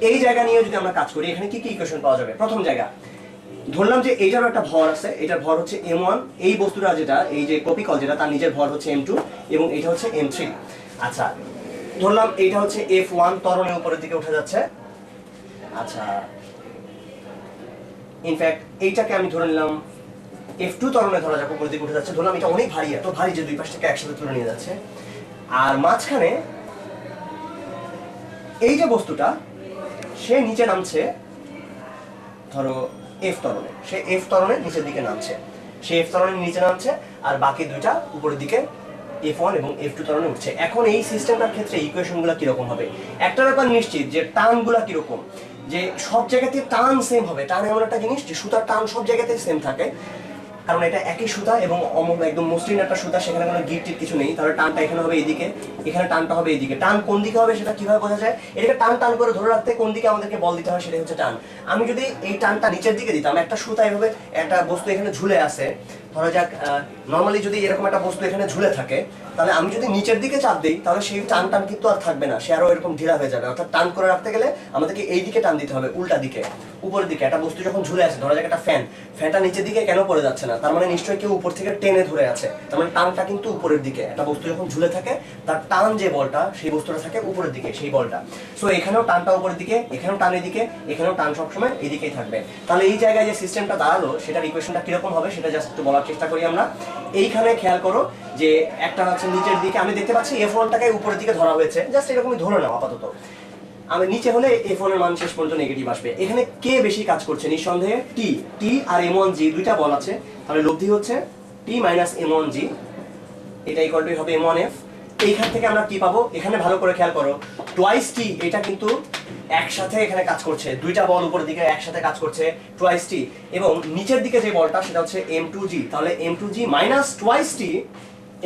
এই জায়গা নিয়ে যদি আমরা কাজ করি, এখানে কি কি ইকুয়েশন পাওয়া যাবে? প্রথম জায়গা ধরলাম যে এইটারও একটা ভর আছে, এটার ভর হচ্ছে m1, এই বস্তুটা যেটা এই যে কপি কল যেটা, তার নিজের ভর হচ্ছে m2 এবং এটা হচ্ছে m3। আচ্ছা, ধরলাম এইটা হচ্ছে f1 ত্বরণের উপরের দিকে উঠে যাচ্ছে। আচ্ছা, ইনফ্যাক্ট এইটাকে আমি ধরে নিলাম f2 ত্বরণে ধরা যাক উপরের দিকে উঠে যাচ্ছে। ধরলাম এটা অনেক ভারী, এত ভারী যে দুই পাশ থেকে একসাথে তুলে নিয়ে যাচ্ছে। আর মাঝখানে এই যে বস্তুটা, সে নিচে নামছে ধরো f ত্বরণে, সে f ত্বরণে নিচের দিকে নামছে, সে f ত্বরণে নিচে নামছে, আর বাকি দুইটা উপরের দিকে f1 এবং f2 ত্বরণে উঠছে। এখন এই সিস্টেমটার ক্ষেত্রে ইকুয়েশনগুলো কিরকম হবে? একটা ব্যাপার নিশ্চিত, যে টানগুলো কিরকম, যে সব জায়গাতে টান সেম হবে। টান এমন একটা জিনিস যে সুতার টান সব জায়গাতেই সেম থাকে, কারণ এটা একই সুতা এবং একদম মসৃণ একটা সুতা, সেখানে কোনো গিট টিট কিছু নেই। তাহলে টানটা এখানে হবে এইদিকে, এখানে টানটা হবে এইদিকে। টান কোন দিকে হবে সেটা কিভাবে বোঝা যায়? এটাকে টান টান করে ধরে রাখতে কোন দিকে আমাদেরকে বল দিতে হয় সেটা হচ্ছে টান। আমি যদি এই টানটা নিচের দিকে দিতাম, একটা সুতা এভাবে একটা বস্তু এখানে ঝুলে আছে, ধরা যাক নর্মালি যদি এরকম একটা বস্তু এখানে ঝুলে থাকে, তাহলে আমি যদি নিচের দিকে চাপ দিই, তাহলে সেই টান টান কিন্তু আর থাকবে না, সে আরো এরকম ঢিলা হয়ে যাবে। অর্থাৎ টান করে রাখতে গেলে আমাদেরকে এই দিকে টান দিতে হবে, উল্টা দিকে, উপরের দিকে। একটা বস্তু যখন ঝুলে আছে, ধরা যাক একটা ফ্যান, ফ্যানটা নিচের দিকে কেন পড়ে যাচ্ছে না? তার মানে নিশ্চয়ই কেউ উপর থেকে টেনে ধরে আছে, তার মানে টানটা কিন্তু উপরের দিকে। একটা বস্তু যখন ঝুলে থাকে, তার টান যে বলটা, সেই বস্তুটা থাকে উপরের দিকে, সেই বলটা। সো এখানেও টানটা উপরের দিকে, এখানেও টান এদিকে, এখানেও টান সবসময় এদিকেই থাকবে। তাহলে এই জায়গায় যে সিস্টেমটা দাঁড়ালো, সেটার ইকুয়েশনটা কিরকম হবে সেটা জাস্ট একটু বলার চেষ্টা করি আমরা। এইখানে খেয়াল করো যে একটা হচ্ছে নিচের দিকে, আমি দেখতে পাচ্ছি f1টাকে উপরের দিকে ধরা হয়েছে, জাস্ট এরকমই ধরে নাও আপাতত। আমি নিচে হলে f1 এর মান শেষ পর্যন্ত নেগেটিভ আসবে। এখানে কে বেশি কাজ করছে? নিঃসন্দেহে t আর m1g দুইটা বল আছে, তাহলে লব্ধি হচ্ছে t - m1g, এটা ইকুয়াল টু হবে m1f। এইখান থেকে আমরা কি পাবো? এখানে ভালো করে খেয়াল করো, টুয়াইস t, এটা কিন্তু একসাথে এখানে কাজ করছে, দুইটা বল উপরের দিকে একসাথে কাজ করছে, টুয়াইস t। এবং নিচের দিকে যে বলটা সেটা হচ্ছে m2g, তাহলে m2g minus twice t,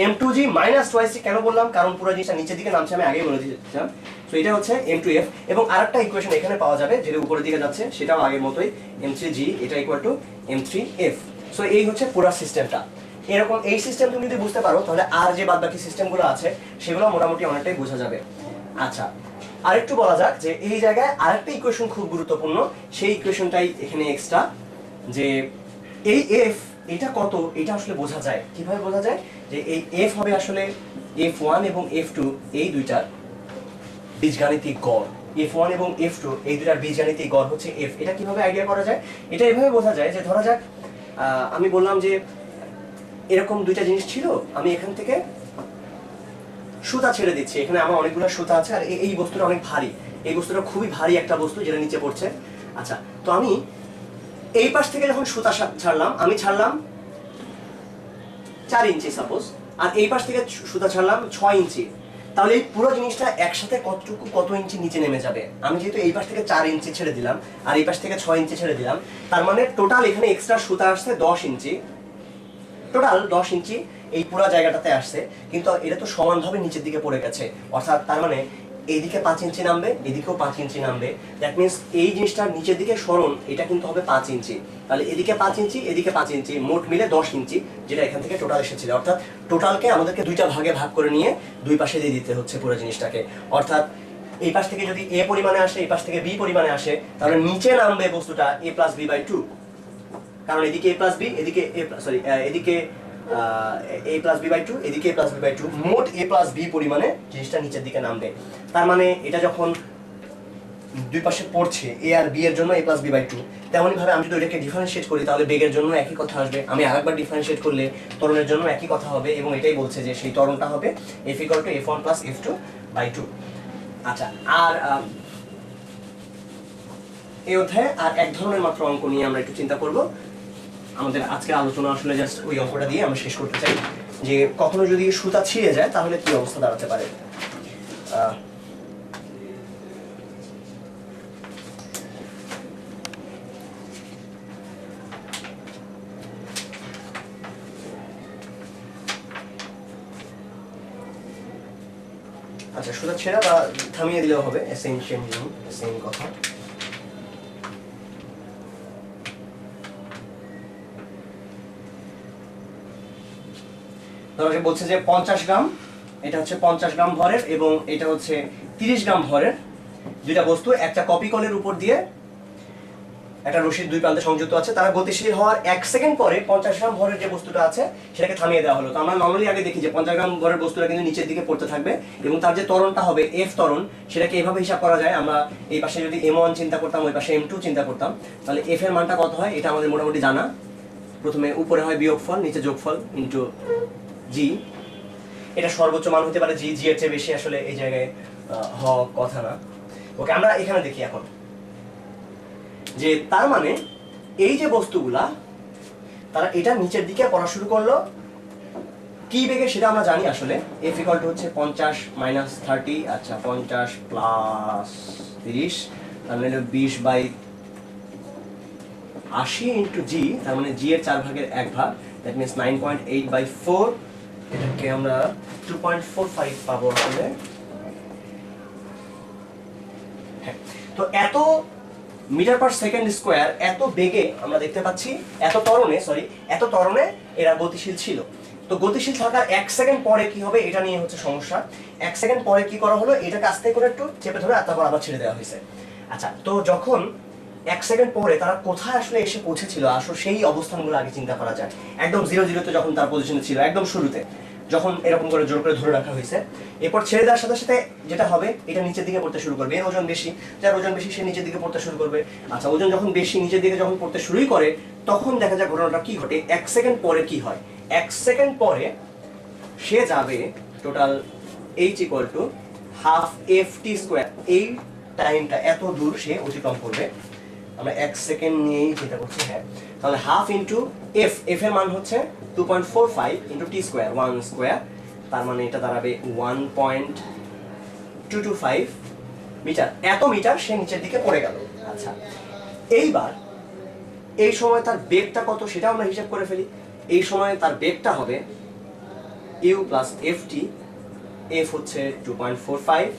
m2g minus twice t। কেন বললাম? কারণ পুরো জিনিসটা নিচের দিকে নামছে, আমি আগেই বলে দিয়েছিলাম। সো এটা হচ্ছে m2f। এবং আরেকটা ইকুয়েশন এখানে পাওয়া যাবে যেটা উপরের দিকে যাচ্ছে, সেটাও আগের মতোই m3g, এটা ইকুয়াল টু m3f। সো এই হচ্ছে পুরো সিস্টেমটা। এরকম এই সিস্টেম তুমি যদি বুঝতে পারো, তাহলে আর যে বাদবাকি সিস্টেমগুলো আছে সেগুলো মোটামুটি অনেকটাই বোঝা যাবে। আচ্ছা, আরেকটু বলা যাক যে এই জায়গায় আরেকটা ইকুয়েশন খুব গুরুত্বপূর্ণ, সেই ইকুয়েশনটাই এখানে এক্সট্রা, যে এই f এটা কত, এটা আসলে বোঝা যায় কিভাবে? বোঝা যায় যে এই f হবে আসলে f1 এবং f2 এই দুইটার বীজগাণিতিক গড়। f1 এবং f2 এই দুইটার বীজগাণিতিক গড় হচ্ছে f। এটা কিভাবে আইডিয়া করা যায়? এটা এভাবে বোঝা যায় যে ধরা যাক আমি বললাম যে এরকম দুইটা জিনিস ছিল, আমি এখান থেকে সুতা ছেড়ে দিচ্ছি, এখানে আমার অনেকগুলো সুতা আছে, আর এই বস্তুটা অনেক ভারী, এই বস্তুটা খুবই ভারী একটা বস্তু যেটা নিচে পড়ছে। আচ্ছা, তো আমি এই পাশ থেকে যখন সুতা ছাড়লাম, আমি ছাড়লাম 4 ইঞ্চি সাপোজ, আর এই পাশ থেকে সুতা ছাড়লাম 6 ইঞ্চি, তাহলে এই পুরো জিনিসটা একসাথে কত ইঞ্চি নিচে নেমে যাবে? আমি যেহেতু এই পাশ থেকে 4 ইঞ্চি ছেড়ে দিলাম আর এই পাশ থেকে 6 ইঞ্চি ছেড়ে দিলাম, তার মানে টোটাল এখানে এক্সট্রা সুতা আসছে 10 ইঞ্চি, টোটাল 10 ইঞ্চি এই পুরো জায়গাটাতে আসছে। কিন্তু এটা তো সমানভাবে নিচের দিকে পড়ে গেছে, অর্থাৎ তার মানে এইদিকে 5 ইঞ্চি নামবে, এদিকেও 5 ইঞ্চি নামবে। দ্যাট মিনস এই জিনিসটা নিচের দিকে সরণ, এটা কিন্তু হবে 5 ইঞ্চি। তাহলে এদিকে 5 ইঞ্চি, এদিকে 5 ইঞ্চি, মোট মিলে 10 ইঞ্চি, যেটা এখান থেকে টোটাল এসেছিল। অর্থাৎ টোটালকে আমাদেরকে দুইটা ভাগে ভাগ করে নিয়ে দুই পাশে দিয়ে দিতে হচ্ছে পুরো জিনিসটাকে। অর্থাৎ এই পাশ থেকে যদি a পরিমাণে আসে, এই পাশ থেকে b পরিমাণে আসে, তাহলে নিচে নামবে বস্তুটা a + b/2, কারণ এদিকে a + b, এদিকে এদিকে a + b/2, এদিকে a + b/2, মোট a + b পরিমাণে জিনিসটা নিচের দিকে নামবে। তার মানে এটা যখন দুই পাশে পড়ছে a আর b এর জন্য a + b/2, তেমনি ভাবে আমি যদি এটাকে ডিফারেন্সিয়েট করি, তাহলে বেগের জন্য একই কথা আসবে। আমি আরেকবার ডিফারেন্সিয়েট করলে ত্বরণের জন্য একই কথা হবে, এবং এটাই বলছে যে সেই ত্বরণটা হবে f = f1 + f2/2। আচ্ছা, আর এই অধ্যায়ে আর এক ধরনের মাত্র অঙ্ক নিয়ে আমরা একটু চিন্তা করব। আমাদের আজকের আলোচনা আসলে জাস্ট ওই অঙ্কটা দিয়ে আমরা শেষ করতে চাই, যে কখনো যদি সুতা ছিঁড়ে যায় তাহলে কি অবস্থা দাঁড়াতে পারে। আচ্ছা সোজা ছেড়া বা থামিয়ে দিলেও হবে, সেম সেম কথা। ধরো যে বলছে যে 50 গ্রাম, এটা হচ্ছে 50 গ্রাম ভরের এবং এটা হচ্ছে 30 গ্রাম ভরের দুইটা বস্তু একটা কপি কলের উপর দিয়ে একটা রশির দুই প্রান্তে সংযুক্ত আছে, তারা গতিশীল হওয়ার 1 সেকেন্ড পরে 50 গ্রাম ভরের যে বস্তুটা আছে সেটাকে থামিয়ে দেওয়া হলো। তো আমরা নরমালি আগে দেখি যে 50 গ্রাম ভরের বস্তুটা কিন্তু নিচের দিকে পড়তে থাকবে এবং তার যে ত্বরণটা হবে এফ ত্বরণ, সেটাকে এভাবে হিসাব করা যায়। আমরা এই পাশে যদি m1 চিন্তা করতাম, ওই পাশে m2 চিন্তা করতাম, তাহলে এফ এর মানটা কত হয় এটা আমাদের মোটামুটি জানা। প্রথমে উপরে হয় বিয়োগফল, নিচে যোগফল ইনটু জি। এটা সর্বোচ্চ মান হতে পারে জি, জি এর চেয়ে বেশি আসলে এই জায়গায় কথা না। ওকে, আমরা এখানে দেখি এখন যে তার মানে এই যে বস্তুগুলা তারা এটা নিচের দিকে পড়া শুরু করলো কি বেগে সেটা আমরা জানি আসলে। এফ ইকুয়াল টু হচ্ছে 50 মাইনাস 30, আচ্ছা 50 প্লাস 30 তার মানে 20/80 ইন্টু জি, তার মানে জি এর 4 ভাগের 1 ভাগ, দ্যাট মিনস 9.8/4, এটাকে আমরা 2.45 পাবো আসলে। হ্যাঁ, তো এত মিটার পার সেকেন্ড স্কোয়ার এত বেগে আমরা দেখতে পাচ্ছি, এত ত্বরণে এরা গতিশীল ছিল। তো গতিশীল থাকার 1 সেকেন্ড পরে কি হবে এটা নিয়ে হচ্ছে সমস্যা। 1 সেকেন্ড পরে কি করা হলো, এটাকে আস্তে করে একটু চেপে ধরে তারপর আবার ছেড়ে দেওয়া হয়েছে। আচ্ছা, তো যখন 1 সেকেন্ড পরে তারা কোথায় আসলে এসে পৌঁছেছিল, আসলে সেই অবস্থানগুলো আগে চিন্তা করা যায়। একদম 0-0 যেখন তার পজিশনে ছিল, একদম শুরুতে যখন এরকম করে জোর করে ধরে রাখা হয়েছে, এরপর ছেড়ে দেওয়ার সাথে সাথে যেটা হবে এটা নিচের দিকে পড়তে শুরু করবে। এর ওজন বেশি, যার ওজন বেশি সে নিচের দিকে পড়তে শুরু করবে। আচ্ছা, ওজন যখন বেশি নিচের দিকে যখন পড়তে শুরুই করে তখন দেখা যায় ঘটনাটা কি ঘটে। 1 সেকেন্ড পরে কি হয়, 1 সেকেন্ড পরে সে যাবে total h equal to half F T square, এই টাইমটা এত দূর সে অতিক্রম করবে। আমরা 1 সেকেন্ড নিয়েই চিন্তা করছি, হ্যাঁ, তাহলে হাফ ইন্টু এফ, এফ এর মান হচ্ছে 2.45 ইন্টু টি স্কোয়ার, 1 স্কোয়ার, তার মানে এটা দাঁড়াবে 1.225 মিটার। এত মিটার সে নিচের দিকে পড়ে গেল। আচ্ছা, এইবার এই সময় তার বেগটা কত সেটা আমরা হিসাব করে ফেলি। এই সময় তার বেগটা হবে u plus f t, f হচ্ছে 2.45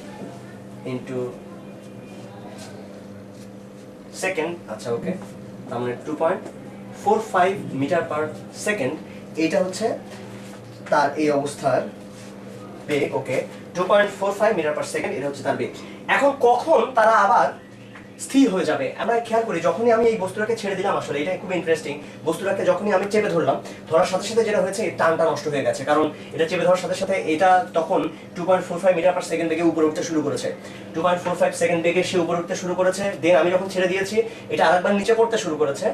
ইন্টু সেকেন্ড, আচ্ছা ওকে, তার মানে 2.45 মিটার পার সেকেন্ড, এইটা হচ্ছে তার এই অবস্থার বেগ। ওকে, 2.45 মিটার পার সেকেন্ড এটা হচ্ছে তার বেগ। এখন কখন তারা আবার স্থির হয়ে যাবে আমরা খেয়াল করি, যখনই আমি এই বস্তুটাকে ছেড়ে দিলাম, আসলে এটা খুব ইন্টারেস্টিং, বস্তুটাকে যখনই আমি চেপে ধরলাম, ধরার সাথে সাথে যেটা হয়েছে টানটা নষ্ট হয়ে গেছে, কারণ এটা চেপে ধরার সাথে সাথে এটা তখন 2.45 মিটার পার সেকেন্ড বেগে উপরে উঠতে শুরু করেছে। 2.45 সেকেন্ড বেগে সে উপরে উঠতে শুরু করেছে, দেন আমি যখন ছেড়ে দিয়েছি এটা আরেকবার নিচে পড়তে শুরু করেছে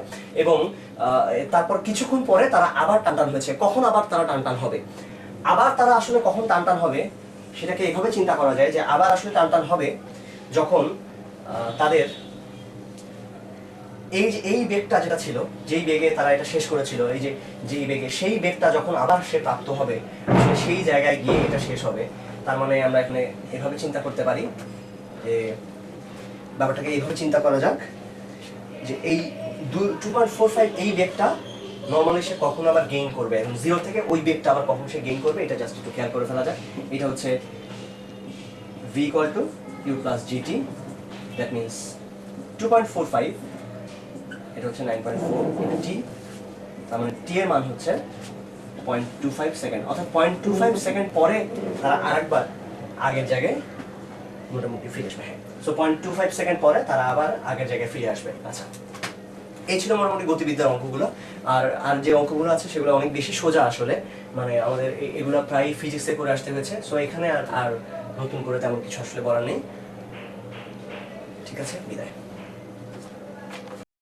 এবং তারপর কিছুক্ষণ পরে তারা আবার টানটান হয়েছে। কখন আবার তারা টানটান হবে, আবার তারা আসলে কখন টানটান হবে সেটাকে এভাবে চিন্তা করা যায় যে আবার আসলে টানটান হবে যখন তাদের এই বেগটা যেটা ছিল, যেই বেগে তারা এটা শেষ করেছিল, এই যে যেই বেগে, সেই বেগটা যখন আবার সে প্রাপ্ত হবে সেই জায়গায় গিয়ে এটা শেষ হবে। তার মানে আমরা এখানে এভাবে চিন্তা করতে পারি যে ব্যাপারটাকে এইভাবে চিন্তা করা যাক যে এই 2.45 এই বেগটা নর্মালি সে কখন আবার গেইন করবে এবং 0 থেকে ওই বেগটা আবার কখন সে গেইন করবে এটা জাস্ট একটু খেয়াল করে ফেলা যাক। এটা হচ্ছে v equal to u plus gt, that means 2.45, এটা হচ্ছে 9.4 into t, তার মানে t এর মান হচ্ছে 0.25 সেকেন্ড, অর্থাৎ 0.25 সেকেন্ড পরে তারা আরেকবার আগের জায়গায় মোটামুটি ফিরে আসবে। হ্যাঁ, সো 0.25 সেকেন্ড পরে তারা আবার আগের জায়গায় ফিরে আসবে। আচ্ছা, এই ছিল মোটামুটি গতিবিদ্যার অঙ্কগুলো। আর যে অঙ্কগুলো আছে সেগুলো অনেক বেশি সোজা আসলে, মানে আমাদের এগুলো প্রায় ফিজিক্সে করে আসতে হয়েছে। সো এখানে আর নতুন করে তেমন কিছু আসলে বলার নেই। ঠিক আছে, বিদায়।